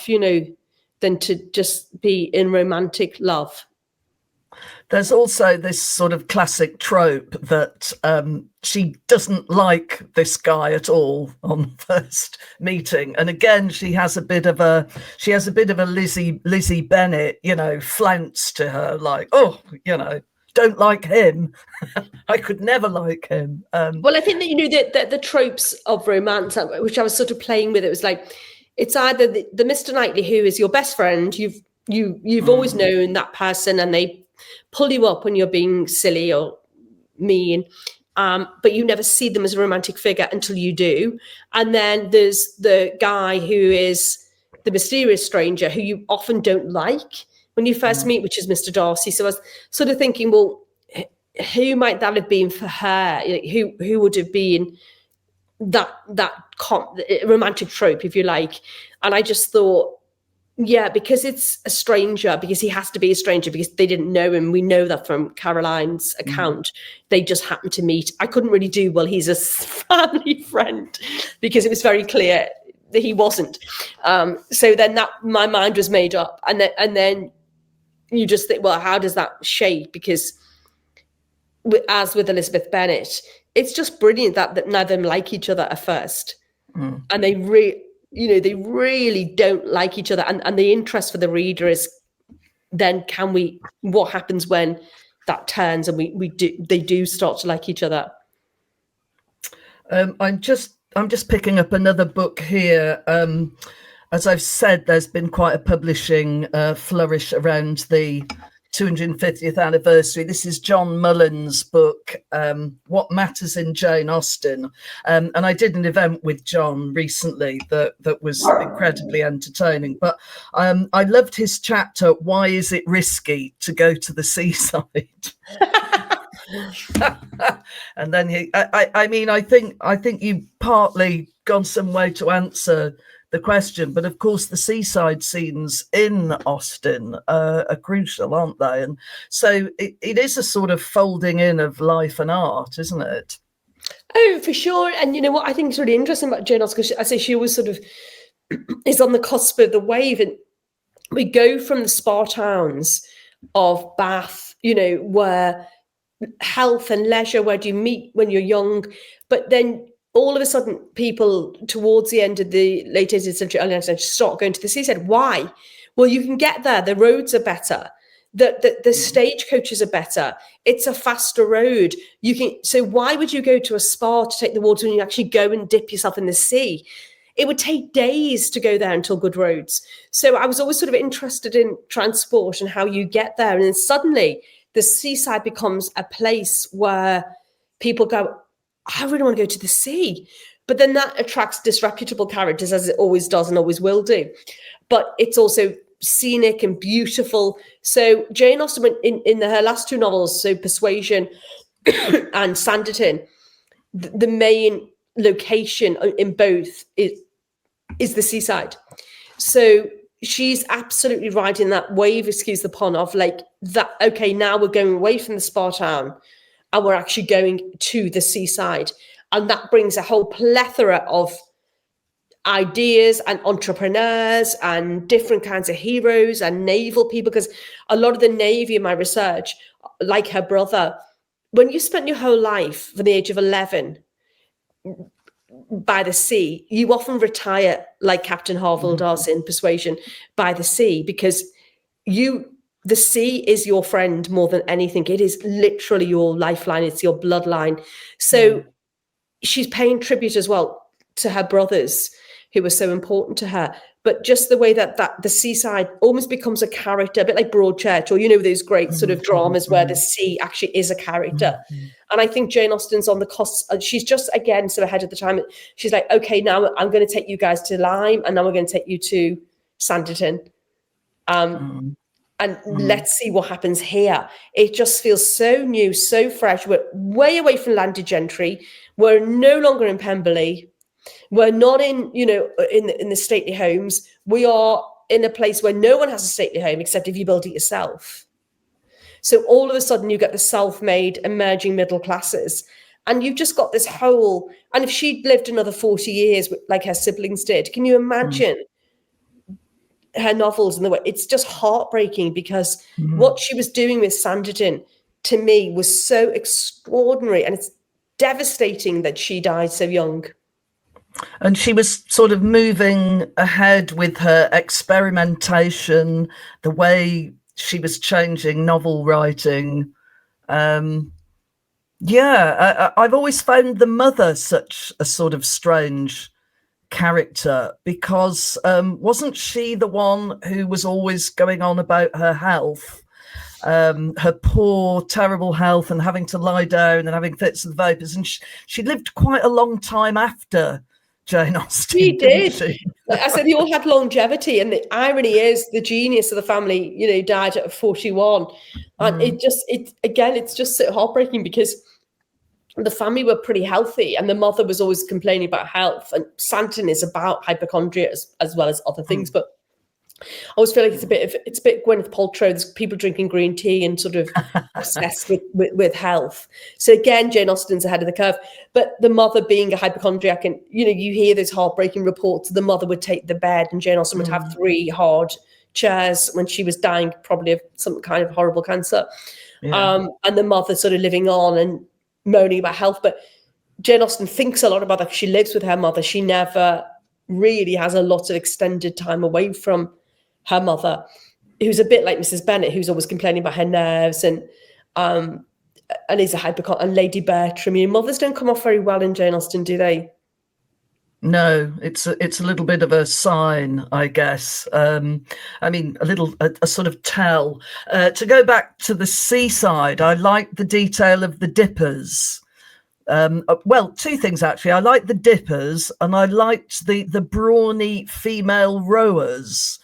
than to just be in romantic love. There's also this sort of classic trope that she doesn't like this guy at all on first meeting, and again she has a bit of a Lizzie Bennet, flounce to her, like, oh, don't like him. I could never like him. Well, I think that the tropes of romance, which I was sort of playing with, it was like, it's either the Mr. Knightley who is your best friend, you've always known that person, and they pull you up when you're being silly or mean, but you never see them as a romantic figure until you do. And then there's the guy who is the mysterious stranger who you often don't like when you first meet, which is Mr. Darcy. So I was sort of thinking, well, who might that have been for her? Who would have been that romantic trope, if you like? And I just thought, yeah, because it's a stranger, because he has to be a stranger, because they didn't know him. We know that from Caroline's account. They just happened to meet. I couldn't really do, well, he's a family friend, because it was very clear that he wasn't. So then my mind was made up. And then you just think, well, how does that shape? Because as with Elizabeth Bennet, it's just brilliant that neither of them like each other at first. And they really don't like each other. And the interest for the reader is then what happens when that turns and they do start to like each other. I'm just picking up another book here. As I've said, there's been quite a publishing flourish around the 250th anniversary. This is John Mullen's book, What Matters in Jane Austen. And I did an event with John recently that was incredibly entertaining. But I loved his chapter, Why Is It Risky to Go to the Seaside? And then I think you've partly gone some way to answer the question, but of course the seaside scenes in Austen are crucial, aren't they? And so it is a sort of folding in of life and art, isn't it? Oh, for sure. And you know what I think is really interesting about Jane Austen, because I say she always sort of is on the cusp of the wave, and we go from the spa towns of Bath, where health and leisure, where do you meet when you're young, but then all of a sudden, people towards the end of the late 18th century, early 19th century, start going to the seaside. Why? Well, you can get there. The roads are better. The stagecoaches are better. It's a faster road. So why would you go to a spa to take the water when you actually go and dip yourself in the sea? It would take days to go there until good roads. So I was always sort of interested in transport and how you get there. And then suddenly the seaside becomes a place where people go, I really want to go to the sea. But then that attracts disreputable characters, as it always does and always will do. But it's also scenic and beautiful. So Jane Austen, in her last two novels, so Persuasion and Sanditon, the main location in both is the seaside. So she's absolutely riding that wave, excuse the pun, of like that, okay, now we're going away from the spa town and we're actually going to the seaside. And that brings a whole plethora of ideas and entrepreneurs and different kinds of heroes and naval people, because a lot of the Navy in my research, like her brother, when you spent your whole life from the age of 11 by the sea, you often retire like Captain Harville does in Persuasion, by the sea, because the sea is your friend more than anything. It is literally your lifeline. It's your bloodline. So she's paying tribute as well to her brothers who were so important to her. But just the way that the seaside almost becomes a character, a bit like Broadchurch, or, those great sort of dramas where the sea actually is a character. And I think Jane Austen's on the cost. She's just, again, so ahead of the time. She's like, okay, now I'm going to take you guys to Lyme, and now we're going to take you to Sanditon. And let's see what happens here. It just feels so new, so fresh. We're way away from landed gentry. We're no longer in Pemberley. We're not in the stately homes. We are in a place where no one has a stately home except if you build it yourself. So all of a sudden you get the self-made emerging middle classes, and you've just got this whole, and if she'd lived another 40 years like her siblings did, can you imagine her novels and the way it's just heartbreaking, because what she was doing with Sanditon to me was so extraordinary, and it's devastating that she died so young. And she was sort of moving ahead with her experimentation, the way she was changing novel writing. I've always found the mother such a sort of strange character, because wasn't she the one who was always going on about her health, her poor, terrible health, and having to lie down and having fits of the vapors? And she lived quite a long time after Jane Austen. She did. She? Like I said, they all had longevity, and the irony is the genius of the family, died at 41, and it's just so heartbreaking, because the family were pretty healthy, and the mother was always complaining about health. And Santon is about hypochondria as well as other things, but I always feel like it's a bit Gwyneth Paltrow. There's people drinking green tea and sort of obsessed with health. So again, Jane Austen's ahead of the curve. But the mother being a hypochondriac, and you hear those heartbreaking reports. The mother would take the bed, and Jane Austen would have 3 hard chairs when she was dying, probably of some kind of horrible cancer. And the mother sort of living on and moaning about health. But Jane Austen thinks a lot about that. She lives with her mother. She never really has a lot of extended time away from her mother, who's a bit like Mrs. Bennet, who's always complaining about her nerves, and is a hypochondriac, and Lady Bertram. Mothers don't come off very well in Jane Austen, do they? No, it's a little bit of a sign, I guess. A sort of tell. To go back to the seaside, I like the detail of the dippers. Well, 2 things actually. I like the dippers, and I liked the brawny female rowers.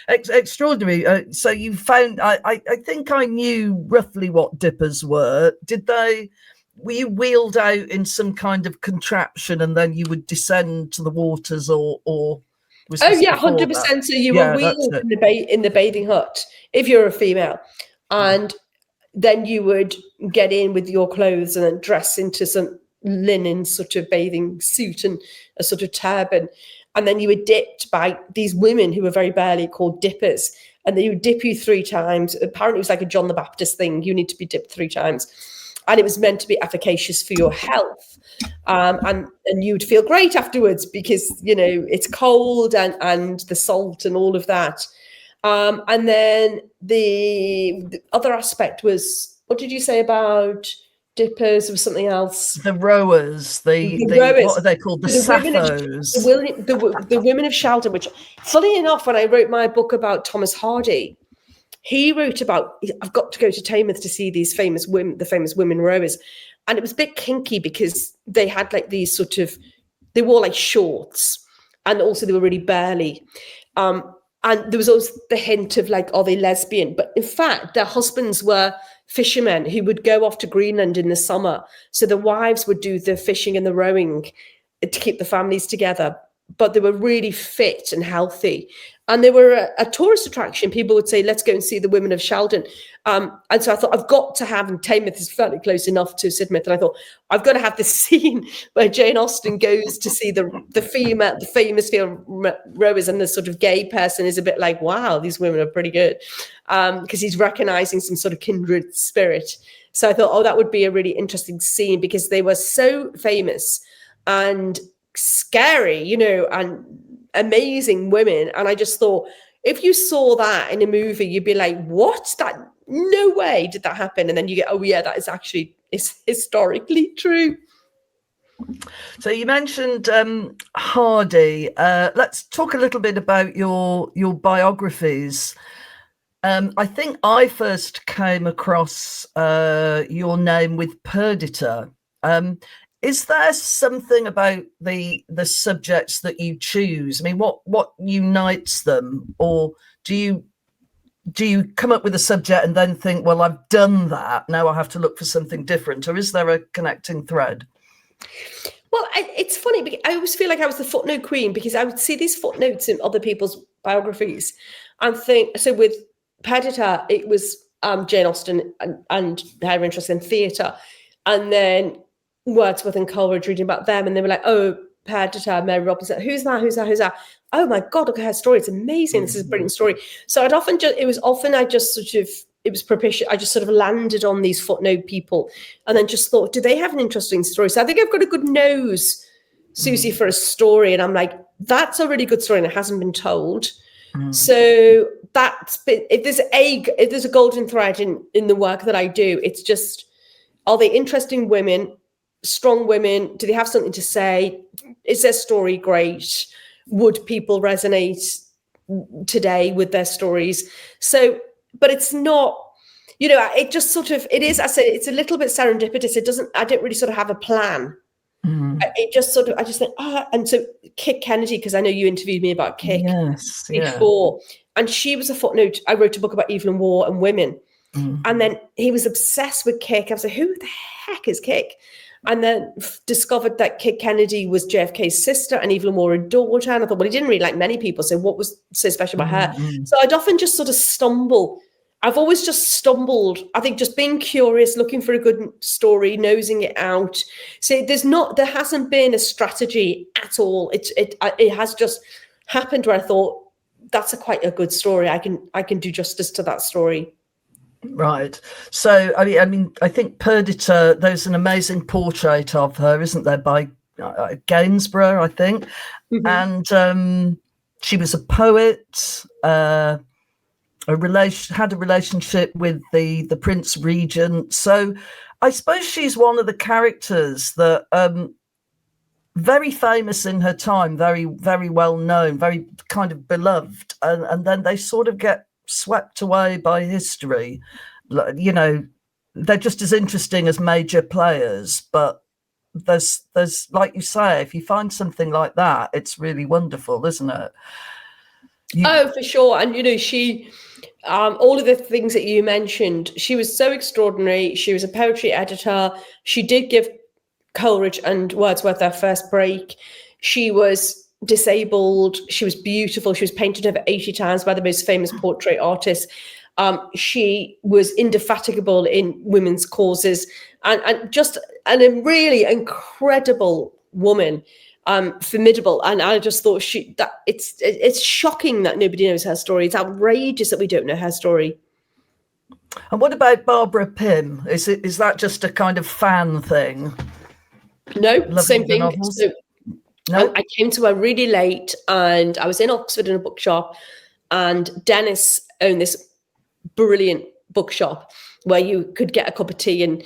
Extraordinary. So you found, I think I knew roughly what dippers were. Were you wheeled out in some kind of contraption and then you would descend to the waters, or was this 100%. that? So you were wheeled in the bathing hut if you're a female, and then you would get in with your clothes and then dress into some linen sort of bathing suit and a sort of turban. And then you were dipped by these women who were very burly, called dippers. And they would dip you 3 times. Apparently it was like a John the Baptist thing. You need to be dipped 3 times. And it was meant to be efficacious for your health. And you'd feel great afterwards, because, it's cold and the salt and all of that. And then the other aspect was, what did you say about dippers? There was something else. The rowers, the rowers. What are they called? The Sapphos. The women of Sheldon, which, funny enough, when I wrote my book about Thomas Hardy, he wrote about, I've got to go to Taymouth to see these famous women, the famous women rowers. And it was a bit kinky, because they had like these sort of, they wore like shorts, and also they were really burly. And there was always the hint of like, are they lesbian? But in fact, their husbands were fishermen who would go off to Greenland in the summer. So the wives would do the fishing and the rowing to keep the families together. But they were really fit and healthy. And they were a tourist attraction. People would say, let's go and see the women of Sheldon. And so I thought, I've got to have, and Taymouth is fairly close enough to Sidmouth. And I thought, I've got to have this scene where Jane Austen goes to see the famous female rowers, and the sort of gay person is a bit like, wow, these women are pretty good. Because he's recognizing some sort of kindred spirit. So I thought, that would be a really interesting scene, because they were so famous and scary, and amazing women. And I just thought, if you saw that in a movie, you'd be like, what? No way did that happen. And then you get, oh yeah, that is historically true. So you mentioned Hardy. Let's talk a little bit about your biographies. I think I first came across your name with Perdita. Is there something about the subjects that you choose? I mean, what unites them? Or do you come up with a subject and then think, well, I've done that, now I have to look for something different? Or is there a connecting thread? Well, it's funny, because I always feel like I was the footnote queen, because I would see these footnotes in other people's biographies and think, so with Perdita, it was Jane Austen and her interest in theatre. And then Wordsworth and Coleridge, reading about them, and they were like, oh, Perdita, Mary Robinson. Who's that? Oh my God, look at her story. It's amazing. This is a brilliant story. So it was propitious. I just sort of landed on these footnote people and then just thought, do they have an interesting story? So I think I've got a good nose, Susie, for a story. And I'm like, that's a really good story and it hasn't been told. So if there's a golden thread in the work that I do, it's just, are they interesting women, strong women? Do they have something to say? Is their story great? Would people resonate today with their stories? So, but it's not, it just sort of, it is, I said, it's a little bit serendipitous. I don't really sort of have a plan. It just sort of, I just think, and so Kit Kennedy, because I know you interviewed me about Kit before, and she was a footnote. I wrote a book about evil and war and women. And then he was obsessed with Kik. I was like, who the heck is Kik? And then discovered that Kit Kennedy was JFK's sister and Evelyn Waugh a daughter. And I thought, well, he didn't really like many people. So what was so special about her? So I'd often just sort of stumble. I've always just stumbled. I think just being curious, looking for a good story, nosing it out. So there hasn't been a strategy at all. It has just happened where I thought, that's quite a good story. I can do justice to that story. Right. So, I mean, I think Perdita, there's an amazing portrait of her, isn't there, by Gainsborough, I think. And she was a poet, had a relationship with the Prince Regent. So I suppose she's one of the characters that very famous in her time, very, very well known, very kind of beloved. And then they sort of get swept away by history. They're just as interesting as major players, but there's like you say, if you find something like that, it's really wonderful, isn't it? Oh, for sure. And she all of the things that you mentioned, she was so extraordinary. She was a poetry editor. She did give Coleridge and Wordsworth their first break. She was disabled. She was beautiful. She was painted over 80 times by the most famous portrait artists. She was indefatigable in women's causes and just a really incredible woman, formidable. And I just thought it's shocking that nobody knows her story. It's outrageous that we don't know her story. And what about Barbara Pym? Is that just a kind of fan thing? No, same thing. No? I came to her really late, and I was in Oxford in a bookshop, and Dennis owned this brilliant bookshop where you could get a cup of tea, and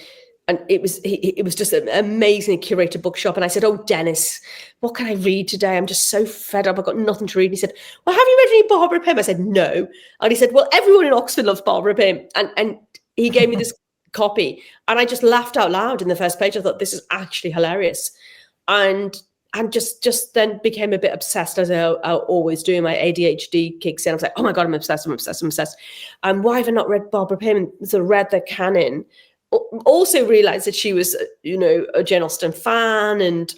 it was just an amazingly curated bookshop. And I said, "Oh, Dennis, what can I read today? I'm just so fed up. I've got nothing to read." And he said, "Well, have you read any Barbara Pym?" I said, "No." And he said, "Well, everyone in Oxford loves Barbara Pym." And he gave me this copy, and I just laughed out loud in the first page. I thought, this is actually hilarious. And just then became a bit obsessed, as I always do. My ADHD kicks in. I was like, oh my God, I'm obsessed. Why have I not read Barbara Pym? So read the canon. Also realized that she was, a Jane Austen fan. And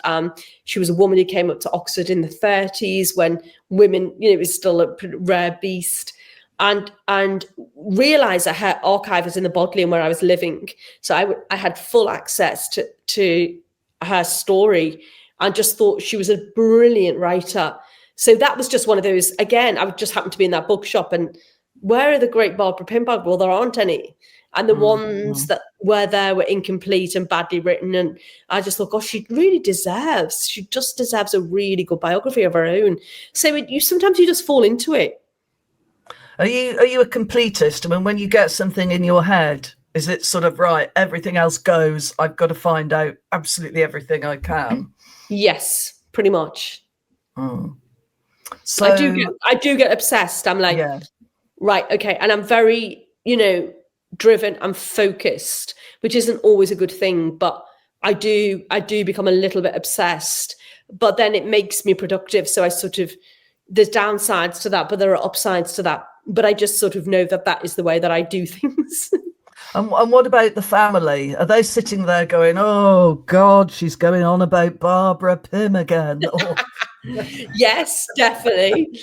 she was a woman who came up to Oxford in the 30s when women, it was still a rare beast. And realized that her archive was in the Bodleian where I was living. So I had full access to her story. And just thought she was a brilliant writer. So that was just one of those, again, I just happened to be in that bookshop and where are the great Barbara Pym books? Well, there aren't any. And the ones that were there were incomplete and badly written. And I just thought, gosh, she just deserves a really good biography of her own. So sometimes you just fall into it. Are you a completist? I mean, when you get something in your head, is it sort of, right, everything else goes, I've got to find out absolutely everything I can? Yes, pretty much. So I do get obsessed. I'm like, right, okay. And I'm very, driven and focused, which isn't always a good thing, but I do become a little bit obsessed, but then it makes me productive. So there's downsides to that, but there are upsides to that. But I just sort of know that is the way that I do things. And what about the family? Are they sitting there going, oh, God, she's going on about Barbara Pym again? Yes, definitely.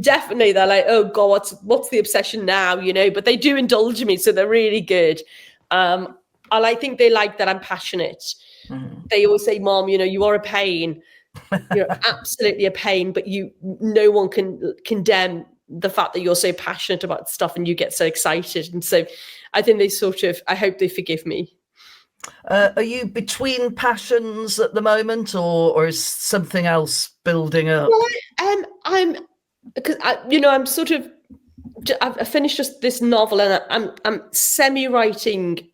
Definitely. They're like, oh, God, what's the obsession now? But they do indulge me. So they're really good. I think they like that I'm passionate. they always say, Mom, you are a pain. You're absolutely a pain, but no one can condemn the fact that you're so passionate about stuff and you get so excited. And so I think I hope they forgive me. Are you between passions at the moment, or is something else building up? Well, I've finished just this novel, and I'm semi-writing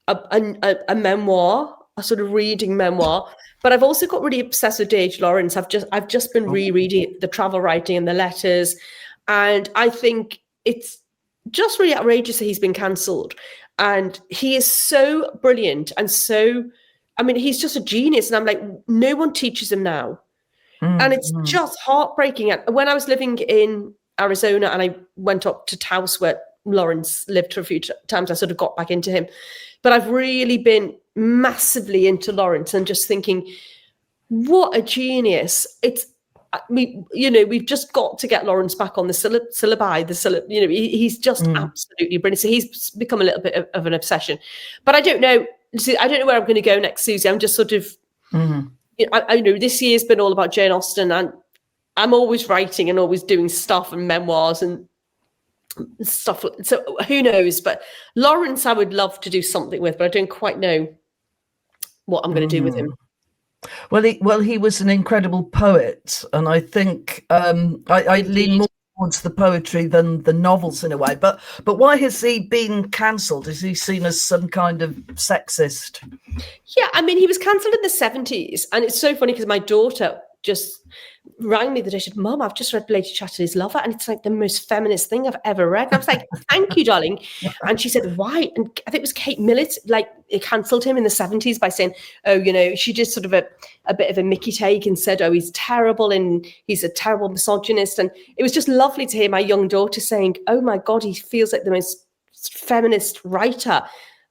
a memoir, a sort of reading memoir. But I've also got really obsessed with D.H. Lawrence. I've just been rereading the travel writing and the letters, and I think it's just really outrageous that he's been cancelled. And he is so brilliant, and he's just a genius. And I'm like, no one teaches him now, and it's just heartbreaking. When I was living in Arizona and I went up to Taos, where Lawrence lived for a few times, I sort of got back into him. But I've really been massively into Lawrence and just thinking, what a genius. We've just got to get Lawrence back on the syllabi. He's just absolutely brilliant. So he's become a little bit of an obsession. But I don't know. I don't know where I'm going to go next, Susie. I'm just sort of, I know this year's been all about Jane Austen, and I'm always writing and always doing stuff and memoirs and stuff. So who knows? But Lawrence, I would love to do something with, but I don't quite know what I'm going to do with him. Well, he was an incredible poet, and I think I lean more towards the poetry than the novels in a way. But why has he been cancelled? Is he seen as some kind of sexist? Yeah, he was cancelled in the 70s, and it's so funny because my daughter just rang me the day. She said, Mom, I've just read Lady Chatterley's Lover, and it's like the most feminist thing I've ever read. And I was like, thank you, darling. And she said, why? And I think it was Kate Millett, it cancelled him in the 70s by saying, she did sort of a bit of a Mickey take and said, he's terrible and he's a terrible misogynist. And it was just lovely to hear my young daughter saying, oh my God, he feels like the most feminist writer.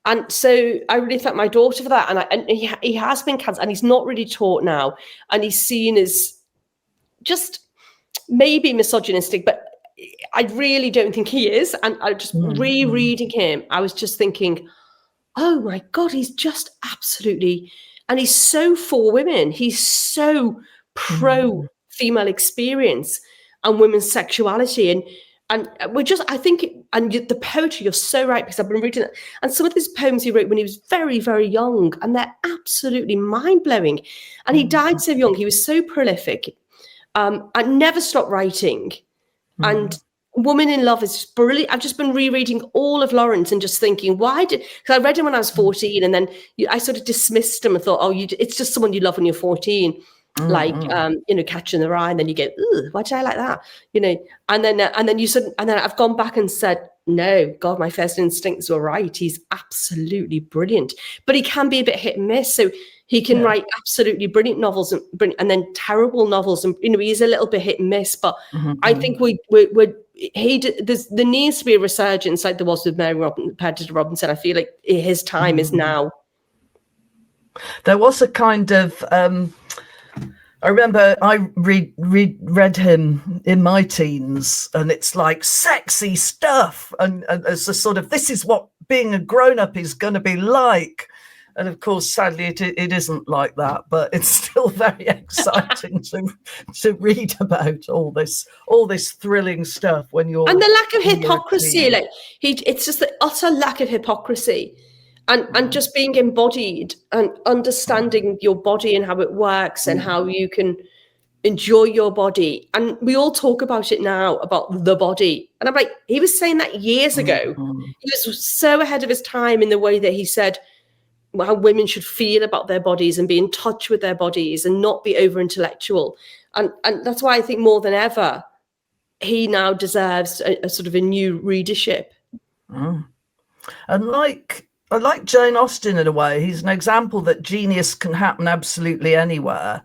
And so I really thank my daughter for that. And he has been cancelled, and he's not really taught now. And he's seen as just maybe misogynistic, but I really don't think he is. And I just rereading him, I was just thinking, oh my God, he's just absolutely, and he's so for women. He's so pro female experience and women's sexuality. And we're just, I think, and the poetry, you're so right, because I've been reading it. And some of these poems he wrote when he was very, very young, and they're absolutely mind-blowing. And he died so young. He was so prolific. I never stopped writing. And Woman in Love is brilliant. I've just been rereading all of Lawrence and just thinking, because I read him when I was 14, and then I sort of dismissed him and thought, it's just someone you love when you're 14. Catching the Rye, and then you go, ooh, why did I like that? And then I've gone back and said, no, God, my first instincts were right. He's absolutely brilliant, but he can be a bit hit and miss. So he can write absolutely brilliant novels and then terrible novels, and he's a little bit hit and miss. But I think there needs to be a resurgence, like there was with Perdita Robinson. I feel like his time is now. There was a kind of. I remember I read him in my teens, and it's like sexy stuff, and as a sort of, this is what being a grown-up is going to be like. And of course, sadly, it isn't like that, but it's still very exciting to read about all this thrilling stuff when you're, and the lack of hypocrisy, it's just the utter lack of hypocrisy. And just being embodied and understanding your body and how it works and how you can enjoy your body. And we all talk about it now, about the body. And I'm like, he was saying that years ago. He was so ahead of his time in the way that he said how women should feel about their bodies and be in touch with their bodies and not be over-intellectual. And that's why I think more than ever, he now deserves a sort of a new readership. And I like Jane Austen in a way. He's an example that genius can happen absolutely anywhere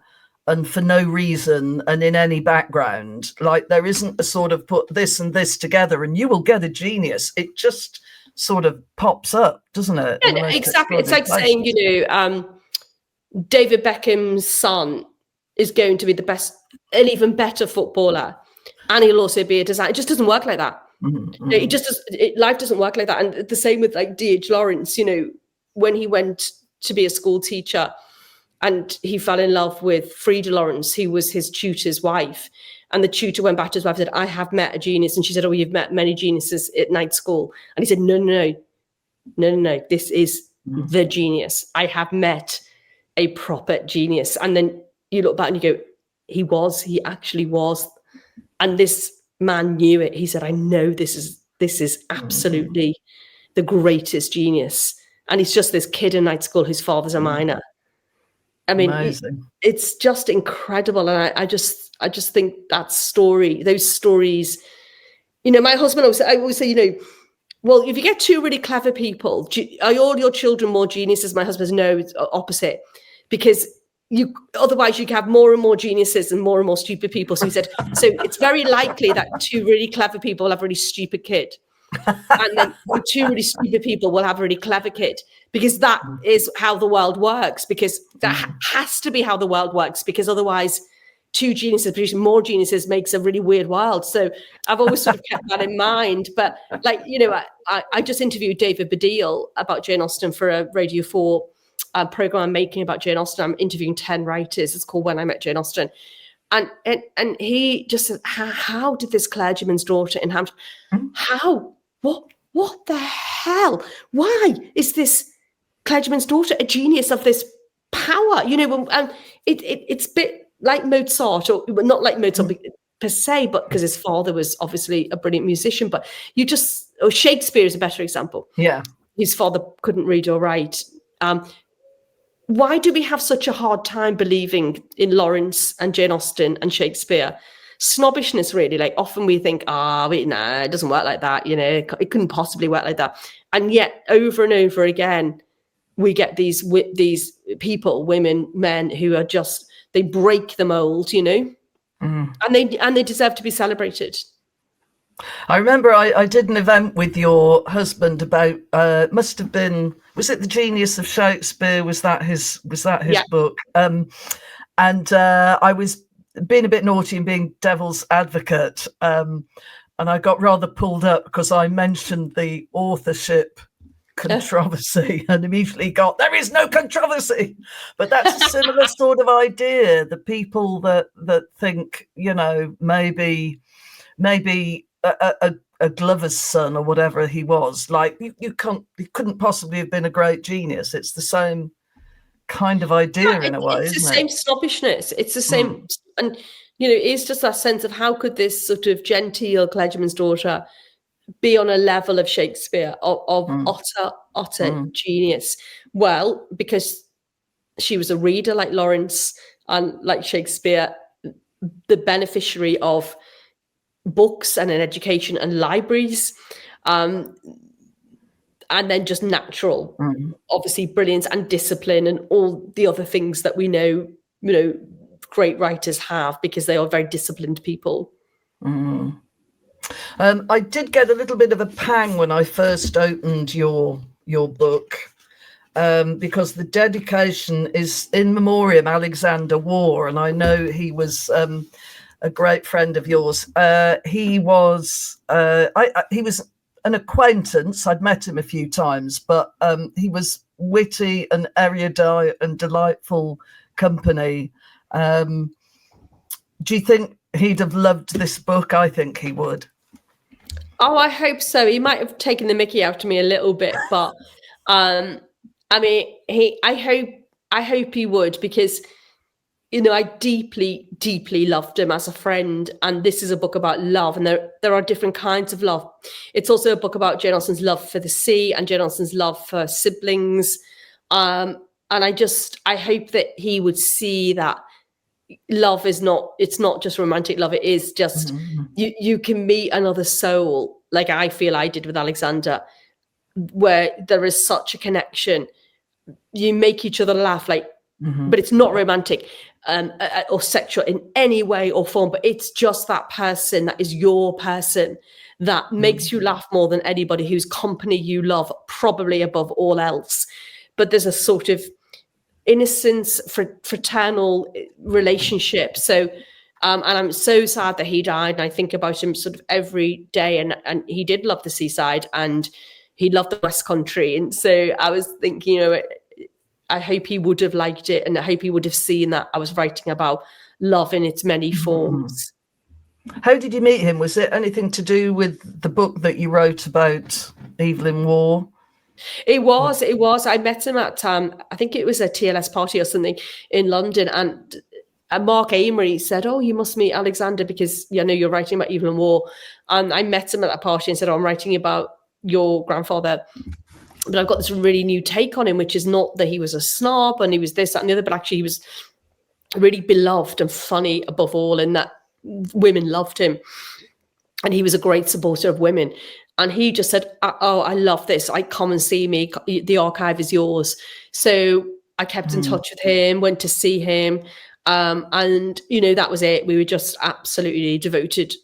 and for no reason and in any background. Like, there isn't a sort of put this and this together and you will get a genius. It just sort of pops up, doesn't it? Yeah, no, exactly. It's like saying, David Beckham's son is going to be the best, an even better footballer, and he'll also be a designer. It just doesn't work like that. It just does. Life doesn't work like that. And the same with like D.H. Lawrence. When he went to be a school teacher, and he fell in love with Frida Lawrence, who was his tutor's wife. And the tutor went back to his wife and said, I have met a genius. And she said, oh, you've met many geniuses at night school. And he said, no, this is the genius. I have met a proper genius. And then you look back and you go, he actually was. And this man knew it. He said, I know this is absolutely the greatest genius. And he's just this kid in night school whose father's a miner. I mean, it's just incredible. And I just think those stories, my husband I always say, well, if you get two really clever people, are all your children more geniuses? My husband says, no, it's opposite. Because otherwise you have more and more geniuses and more stupid people. So he said, so it's very likely that two really clever people will have a really stupid kid. And then two really stupid people will have a really clever kid, because that is how the world works, because that has to be how the world works, because otherwise two geniuses producing more geniuses makes a really weird world. So I've always sort of kept that in mind. But I just interviewed David Baddiel about Jane Austen for a Radio 4 program I'm making about Jane Austen. I'm interviewing 10 writers. It's called When I Met Jane Austen. And he just said, how did this clergyman's daughter in Hampshire, how? What the hell? Why is this clergyman's daughter a genius of this power? And it's a bit like Mozart, or not like Mozart per se, but because his father was obviously a brilliant musician. But Shakespeare is a better example. Yeah, his father couldn't read or write. Why do we have such a hard time believing in Lawrence and Jane Austen and Shakespeare? Snobbishness, really. Like, often we think, it doesn't work like that. It couldn't possibly work like that. And yet, over and over again, we get these people, women, men, who are just, they break the mold, and they deserve to be celebrated. I remember I did an event with your husband about must have been, was it The Genius of Shakespeare? Was that his book? And I was being a bit naughty and being devil's advocate, and I got rather pulled up because I mentioned the authorship controversy and immediately got, there is no controversy. But that's a similar sort of idea. The people that think, maybe a Glover's son or whatever he was, like, he couldn't possibly have been a great genius. It's the same kind of idea in a way, it's isn't the same it? snobbishness. It's the same, and it's just that sense of, how could this sort of genteel clergyman's daughter be on a level of Shakespeare, of utter genius? Well, because she was a reader like Lawrence, and like Shakespeare, the beneficiary of books and an education and libraries, and then just natural, obviously, brilliance and discipline and all the other things that we know, great writers have, because they are very disciplined people. I did get a little bit of a pang when I first opened your book, because the dedication is in memoriam Alexander War, and I know he was a great friend of yours. He was an acquaintance. I'd met him a few times, but he was witty and erudite and delightful company. Do you think he'd have loved this book? I think he would. Oh, I hope so. He might have taken the mickey out of me a little bit, but I hope he would, because I deeply, deeply loved him as a friend. And this is a book about love, and there are different kinds of love. It's also a book about Jane Austen's love for the sea and Jane Austen's love for siblings. And I hope that he would see that love it's not just romantic love. It is just, you can meet another soul, like I feel I did with Alexander, where there is such a connection. You make each other laugh, but it's not romantic or sexual in any way or form, but it's just that person that is your person that makes you laugh more than anybody, whose company you love, probably above all else. But there's a sort of innocence, fraternal relationship. So, and I'm so sad that he died. And I think about him sort of every day. And he did love the seaside, and he loved the West Country. And so I was thinking, I hope he would have liked it, and I hope he would have seen that I was writing about love in its many forms. How did you meet him? Was it anything to do with the book that you wrote about Evelyn Waugh? It was. I met him at, I think it was a TLS party or something in London, and Mark Amery said, "Oh, you must meet Alexander because you're writing about Evelyn Waugh." And I met him at that party and said, "Oh, I'm writing about your grandfather, but I've got this really new take on him, which is not that he was a snob and he was this, that, and the other, but actually he was really beloved and funny above all, and that women loved him. And he was a great supporter of women." And he just said, "Oh, I love this. Come and see me. The archive is yours." So I kept in touch with him, went to see him. And, that was it. We were just absolutely devoted.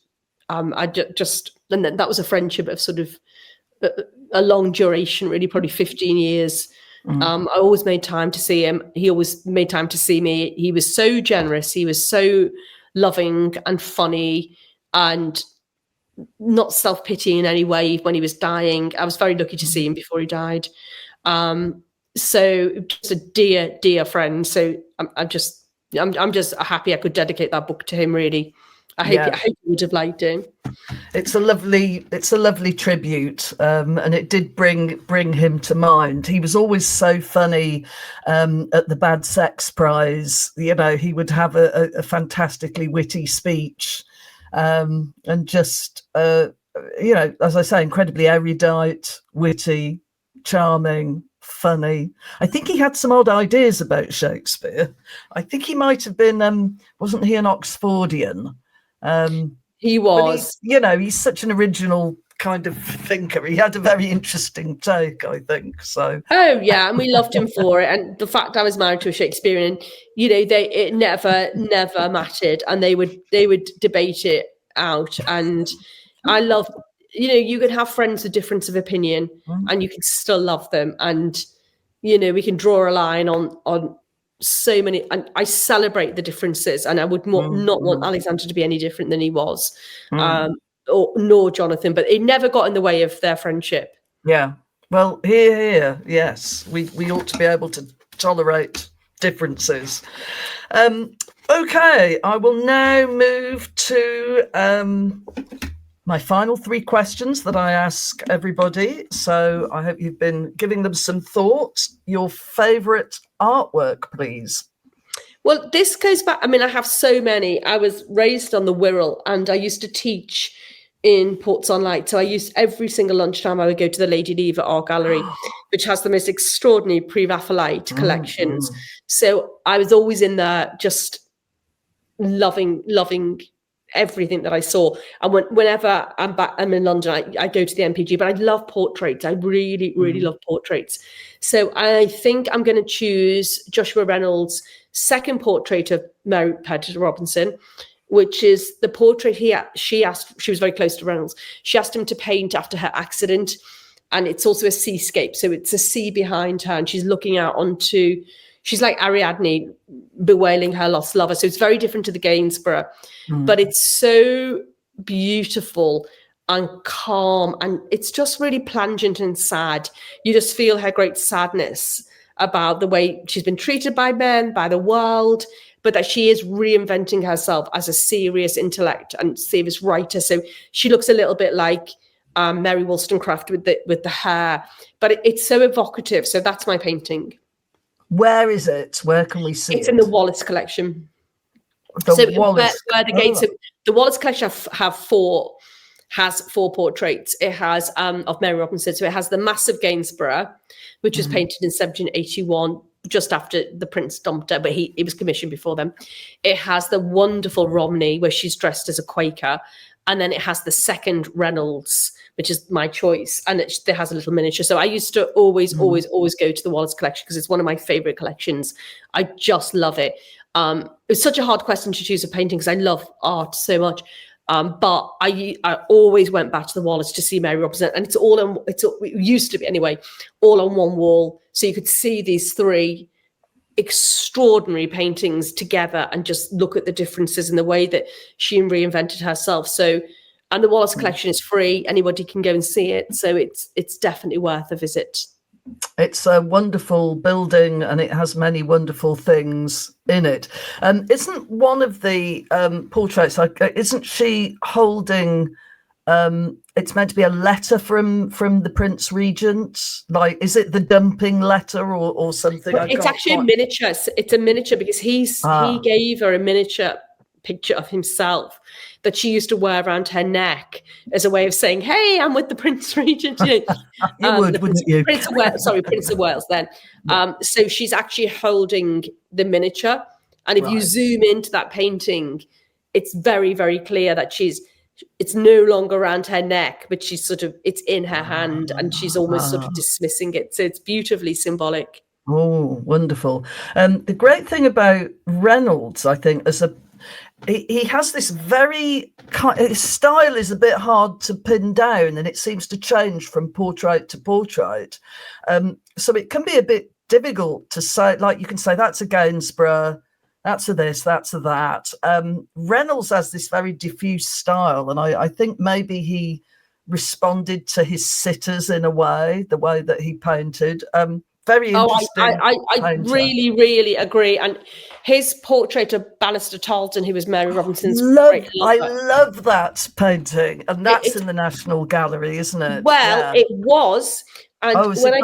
And then that was a friendship of sort of a long duration, really, probably 15 years. I always made time to see him. He always made time to see me. He was so generous. He was so loving and funny and not self-pity in any way when he was dying. I was very lucky to see him before he died. So just a dear friend. So I'm just happy I could dedicate that book to him, really. I hope you would have liked it. It's a lovely tribute, and it did bring him to mind. He was always so funny at the Bad Sex Prize. He would have a fantastically witty speech, and just as I say, incredibly erudite, witty, charming, funny. I think he had some odd ideas about Shakespeare. I think he might have been, wasn't he an Oxfordian? He was. He's such an original kind of thinker. He had a very interesting take, I think. So. Oh yeah, and we loved him for it. And the fact I was married to a Shakespearean, it never mattered, and they would debate it out. And I love, you can have friends with difference of opinion, and you can still love them. And we can draw a line on so many, and I celebrate the differences, and I would not want Alexander to be any different than he was, nor Jonathan, but it never got in the way of their friendship. Yeah, well, here, yes, we ought to be able to tolerate differences. Okay, I will now move to my final 3 questions that I ask everybody. So I hope you've been giving them some thought. Your favourite artwork, please. Well, this goes back. I mean, I have so many. I was raised on the Wirral, and I used to teach in Ports on Light. So I used every single lunchtime I would go to the Lady Lever Art Gallery, which has the most extraordinary pre-Raphaelite collections. So I was always in there just loving everything that I saw. And whenever I'm in London, I go to the MPG, but I love portraits. I really love portraits. So I think I'm going to choose Joshua Reynolds' second portrait of Mary Perdita Robinson, which is the portrait she was very close to Reynolds. She asked him to paint after her accident. And it's also a seascape. So it's a sea behind her, and she's looking out onto, she's like Ariadne bewailing her lost lover. So it's very different to the Gainsborough, but it's so beautiful and calm, and it's just really plangent and sad. You just feel her great sadness about the way she's been treated by men, by the world, but that she is reinventing herself as a serious intellect and serious writer. So she looks a little bit like Mary Wollstonecraft with the hair, but it's so evocative. So that's my painting. Where is it? Where can we see it? It's in the Wallace collection. The Wallace collection has 4 portraits. It has of Mary Robinson. So it has the massive Gainsborough, which was painted in 1781, just after the Prince dumped her, but he was commissioned before then. It has the wonderful Romney, where she's dressed as a Quaker. And then it has the second Reynolds, which is my choice. And it has a little miniature. So I used to always go to the Wallace collection because it's one of my favorite collections. I just love it. It's such a hard question to choose a painting because I love art so much. But I always went back to the Wallace to see Mary Robinson. And it used to be anyway, all on one wall. So you could see these 3 extraordinary paintings together and just look at the differences in the way that she reinvented herself. So, and the Wallace collection is free. Anybody can go and see it. So it's definitely worth a visit. It's a wonderful building, and it has many wonderful things in it. Isn't one of the portraits, isn't she holding, it's meant to be a letter from the Prince Regent? Like, is it the dumping letter or something? Well, it's actually a miniature. It's a miniature because he gave her a miniature picture of himself that she used to wear around her neck as a way of saying, "Hey, I'm with the Prince Regent." You would, wouldn't you? Prince of Wales. Then, so she's actually holding the miniature, and if you zoom into that painting, it's very, very clear that it's no longer around her neck, but it's in her hand, and she's almost sort of dismissing it. So it's beautifully symbolic. Oh, wonderful. The great thing about Reynolds, I think, he has this his style is a bit hard to pin down, and it seems to change from portrait to portrait. So it can be a bit difficult to say, like you can say, that's a Gainsborough, that's a this, that's a that. Reynolds has this very diffuse style, and I think maybe he responded to his sitters in a way, the way that he painted. Very interesting. I really, really agree. And his portrait of Bannister Tarleton, who was Mary Robinson's I love that painting, and that's in the National Gallery, isn't it? Well, it was. And when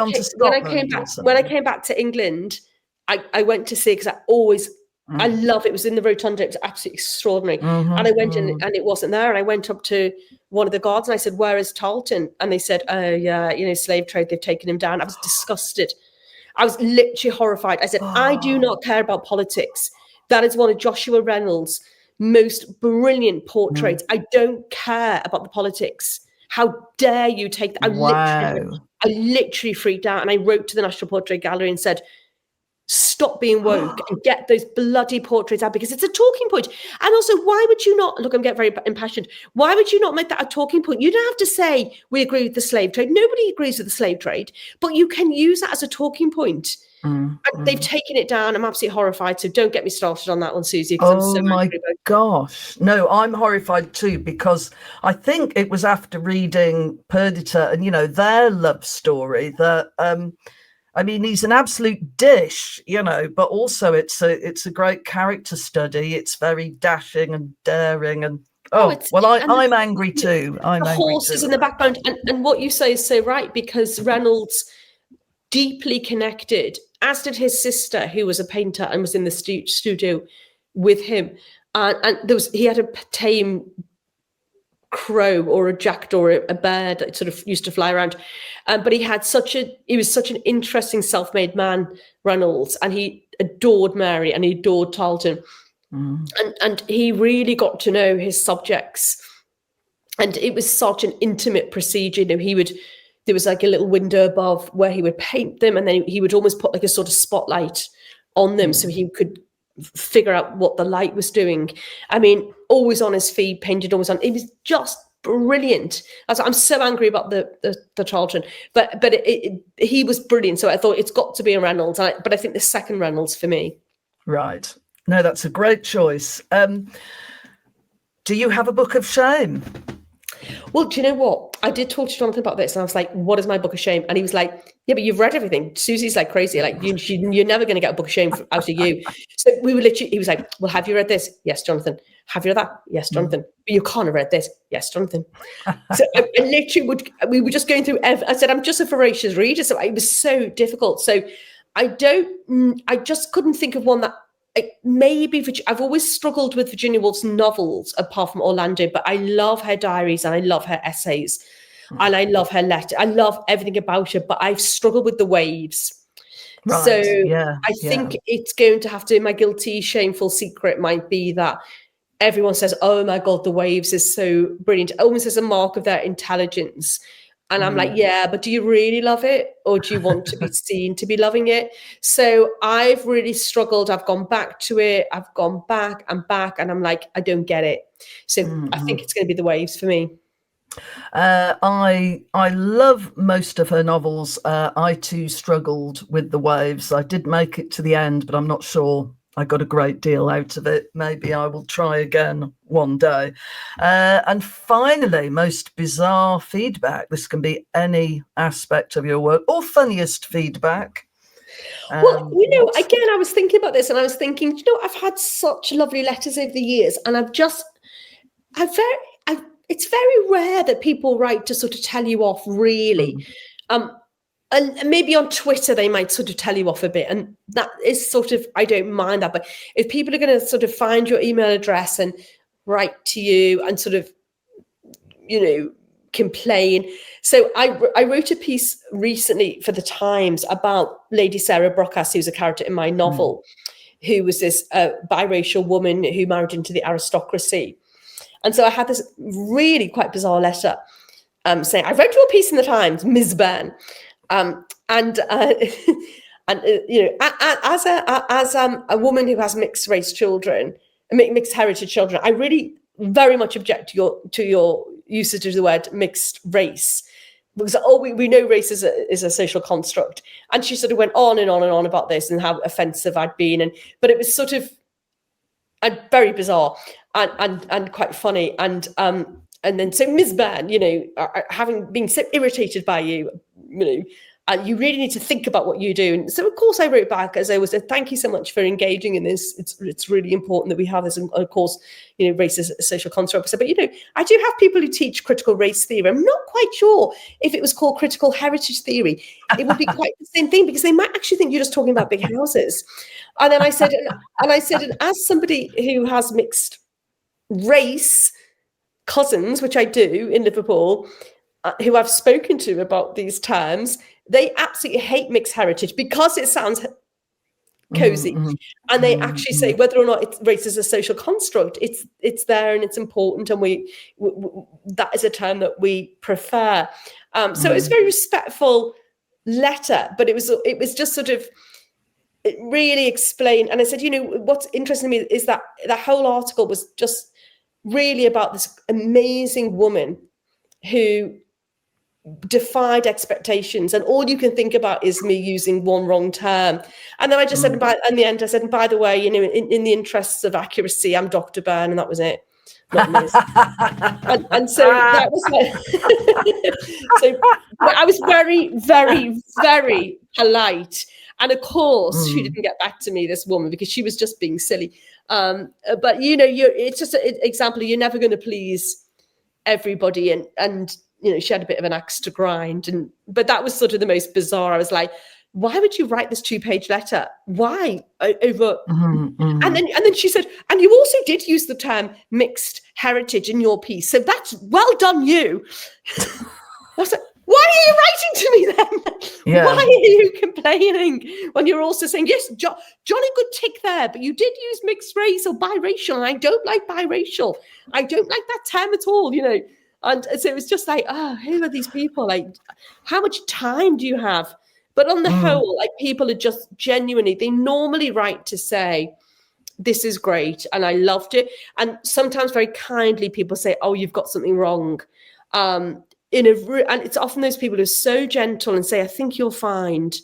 I came back to England, I went to see it because I love it. It was in the Rotunda. It was absolutely extraordinary. And I went in, and it wasn't there. And I went up to one of the guards and I said, "Where is Tarleton?" And they said, "Oh, yeah, slave trade. They've taken him down." I was disgusted. I was literally horrified. I said, "I do not care about politics. That is one of Joshua Reynolds' most brilliant portraits. I don't care about the politics. How dare you take that?" I literally freaked out, and I wrote to the National Portrait Gallery and said, "Stop being woke and get those bloody portraits out, because it's a talking point." And also, why would you not, look, I'm getting very impassioned. Why would you not make that a talking point? You don't have to say, "We agree with the slave trade." Nobody agrees with the slave trade, but you can use that as a talking point. And they've taken it down. I'm absolutely horrified. So don't get me started on that one, Susie. Oh my gosh. No, I'm horrified too, because I think it was after reading Perdita and, their love story that, I mean, he's an absolute dish, but also it's a great character study. It's very dashing and daring, and I'm angry too. I'm angry horses too. in the background, and what you say is so right, because Reynolds deeply connected, as did his sister, who was a painter and was in the studio with him, and he had a tame crow or a jackdaw or a bird that sort of used to fly around, but he was such an interesting self-made man, Reynolds, and he adored Mary and he adored Tarleton, and he really got to know his subjects, and it was such an intimate procedure. There was like a little window above where he would paint them, and then he would almost put like a sort of spotlight on them so he could figure out what the light was doing. I mean, always on his feet, painted always on. It was just brilliant. I'm so angry about the Tarleton, but he was brilliant. So I thought it's got to be a Reynolds, but I think the second Reynolds for me. Right. No, that's a great choice. Do you have a book of shame? Well, do you know what? I did talk to Jonathan about this, and I was like, "What is my book of shame?" And he was like, "Yeah, but you've read everything." Susie's like crazy. Like, you're never going to get a book of shame out of you. So he was like, "Well, have you read this?" "Yes, Jonathan." "Have you read that?" "Yes, Jonathan." "But you can't have read this." "Yes, Jonathan." So I literally we were just going through. I said, "I'm just a voracious reader." So it was so difficult. So I just couldn't think of one that, maybe I've always struggled with Virginia Woolf's novels, apart from Orlando, but I love her diaries and I love her essays and I love her letter. I love everything about her, but I've struggled with The Waves. Right. So I think it's going to have to, my guilty, shameful secret might be that everyone says, "Oh my God, The Waves is so brilliant," almost as a mark of their intelligence. And I'm like, yeah, but do you really love it? Or do you want to be seen to be loving it? So I've really struggled. I've gone back to it. I've gone back and back. And I'm like, I don't get it. So I think it's going to be The Waves for me. I love most of her novels. I too struggled with The Waves. I did make it to the end, but I'm not sure I got a great deal out of it. Maybe I will try again one day. And finally, most bizarre feedback. This can be any aspect of your work, or funniest feedback. Well, again, I was thinking about this, and I was thinking, I've had such lovely letters over the years, and it's very rare that people write to sort of tell you off, really. And maybe on Twitter, they might sort of tell you off a bit. And that is sort of, I don't mind that. But if people are going to sort of find your email address and write to you and sort of, complain. So I wrote a piece recently for the Times about Lady Sarah Brocas, who's a character in my novel, who was this biracial woman who married into the aristocracy. And so I had this really quite bizarre letter saying, I wrote you a piece in the Times, Ms. Byrne. As a woman who has mixed heritage children, I really very much object to your usage of the word mixed race, because we know race is a social construct. And she sort of went on and on and on about this and how offensive I'd been, but it was sort of very bizarre and quite funny. And then so Ms. Byrne, having been so irritated by you, you really need to think about what you do. And so, of course, I wrote back as I was, thank you so much for engaging in this. It's really important that we have this. And of course, race is a social construct. But, I do have people who teach critical race theory. I'm not quite sure if it was called critical heritage theory. It would be quite the same thing, because they might actually think you're just talking about big houses. And then I said, and as somebody who has mixed race cousins, which I do in Liverpool, who I've spoken to about these terms, they absolutely hate mixed heritage because it sounds cozy. And they actually say whether or not race is a social construct, it's there and it's important, and that is a term that we prefer. So it was a very respectful letter, but it was just sort of, it really explained. And I said, what's interesting to me is that the whole article was just really about this amazing woman who defied expectations, and all you can think about is me using one wrong term. And then I just said, in the end, I said, and by the way, in the interests of accuracy, I'm Dr. Byrne, and that was it. Not Ms. and so that was so I was very, very, very polite. And of course, she didn't get back to me, this woman, because she was just being silly. But it's just an example. You're never going to please everybody, and she had a bit of an axe to grind. But that was sort of the most bizarre. I was like, why would you write this 2-page letter? Why? Over? And then she said, and you also did use the term mixed heritage in your piece. So that's well done, you. I was like, why are you writing to me then? Yeah. Why are you complaining when you're also saying, yes, jolly good tick there, but you did use mixed race or biracial, and I don't like biracial. I don't like that term at all, And so it was just like, who are these people? Like, how much time do you have? But on the whole, like, people are just genuinely, they normally write to say, this is great, and I loved it. And sometimes very kindly, people say, oh, you've got something wrong. And it's often those people who are so gentle and say, I think you'll find.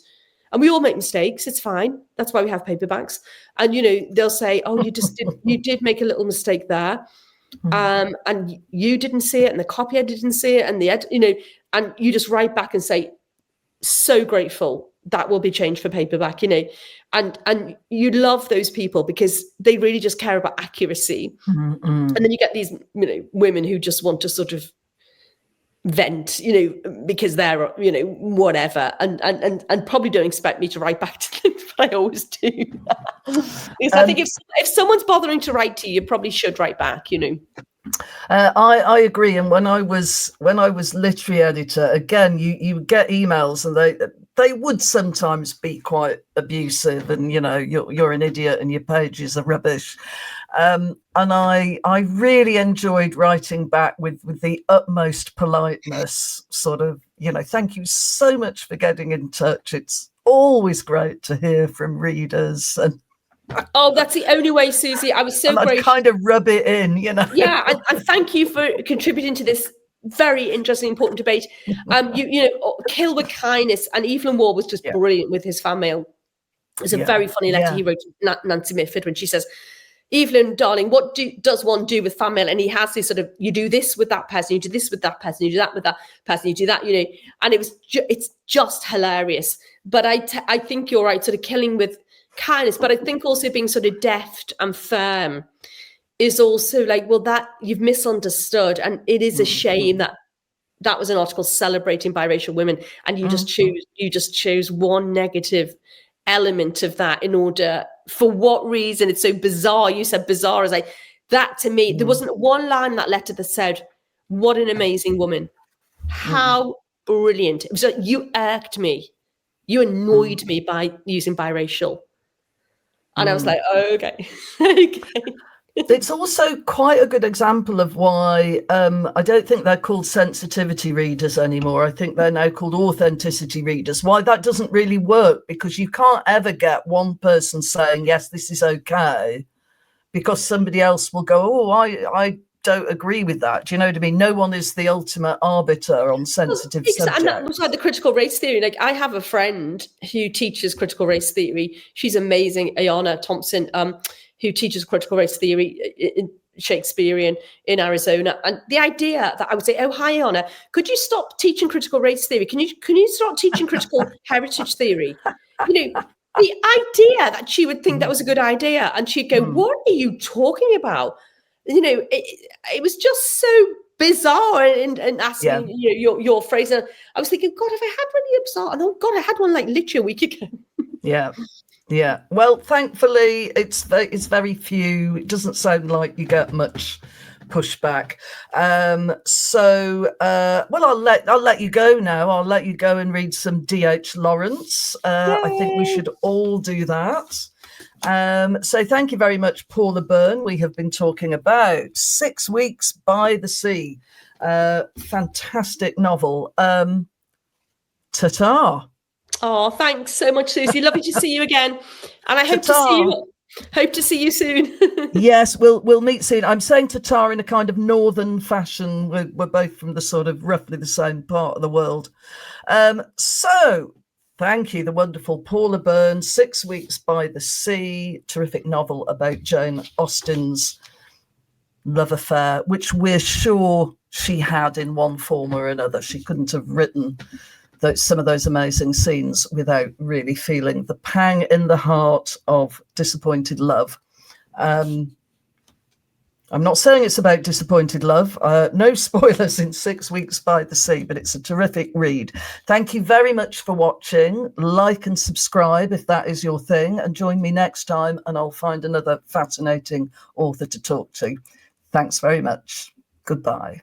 And we all make mistakes. It's fine. That's why we have paperbacks. And, they'll say, oh, you did make a little mistake there. And you didn't see it, and the copy didn't see it, and and you just write back and say, so grateful, that will be changed for paperback, and you love those people because they really just care about accuracy. And then you get these women who just want to sort of vent, because they're whatever, and probably don't expect me to write back to them, but I always do. Because I think if someone's bothering to write to you, you probably should write back. I agree. And when I was literary editor, again, you get emails, and they would sometimes be quite abusive, and you're an idiot and your pages are rubbish. And I really enjoyed writing back with the utmost politeness, sort of, thank you so much for getting in touch. It's always great to hear from readers. And oh, that's the only way, Susie. I was so grateful. I'd kind of rub it in, Yeah, and thank you for contributing to this very interesting, important debate. Kill with kindness, and Evelyn Waugh was just brilliant with his fan mail. There's a very funny letter Yeah. he wrote to Nancy Mitford when she says, Evelyn, darling, what does one do with fan mail? And he has this sort of, you do this with that person, you do this with that person, you do that with that person, you do that, you know, and it's just hilarious. But I think you're right, sort of killing with kindness, but I think also being sort of deft and firm is also like, well, that you've misunderstood. And it is a shame that was an article celebrating biracial women, and you just chose one negative element of that in order, for what reason? It's so bizarre. You said bizarre, as like that to me. There wasn't one line in that letter that said, "What an amazing woman! How brilliant!" It was like, you irked me, you annoyed me by using biracial, and I was like, oh, okay, okay. It's also quite a good example of why I don't think they're called sensitivity readers anymore. I think they're now called authenticity readers. Why that doesn't really work, because you can't ever get one person saying, yes, this is okay, because somebody else will go, oh, I don't agree with that. Do you know what I mean? No one is the ultimate arbiter on sensitive subjects. And that was like the critical race theory. Like, I have a friend who teaches critical race theory. She's amazing, Ayana Thompson, who teaches critical race theory in Shakespearean in Arizona. And the idea that I would say, oh, hi, Ayana, could you stop teaching critical race theory? Can you start teaching critical heritage theory? You know, the idea that she would think that was a good idea, and she'd go, what are you talking about? You know, it was just so bizarre, and asking your phrase. And I was thinking, God, have I had really bizarre? And oh God, I had one like literally a week ago. Yeah. Well, thankfully, it's very few. It doesn't sound like you get much pushback. So I'll let you go now. I'll let you go and read some D.H. Lawrence. I think we should all do that. So thank you very much, Paula Byrne. We have been talking about 6 Weeks by the Sea. Fantastic novel. Ta-ta. Oh, thanks so much, Susie. Lovely to see you again. And I hope to see you soon. Yes, we'll meet soon. I'm saying ta-ta in a kind of northern fashion. We're both from the sort of roughly the same part of the world. So thank you, the wonderful Paula Byrne, 6 Weeks by the Sea, terrific novel about Jane Austen's love affair, which we're sure she had in one form or another. She couldn't have written some of those amazing scenes without really feeling the pang in the heart of disappointed love. I'm not saying it's about disappointed love. No spoilers in 6 Weeks by the Sea, but it's a terrific read. Thank you very much for watching. Like and subscribe if that is your thing, and join me next time and I'll find another fascinating author to talk to. Thanks very much. Goodbye.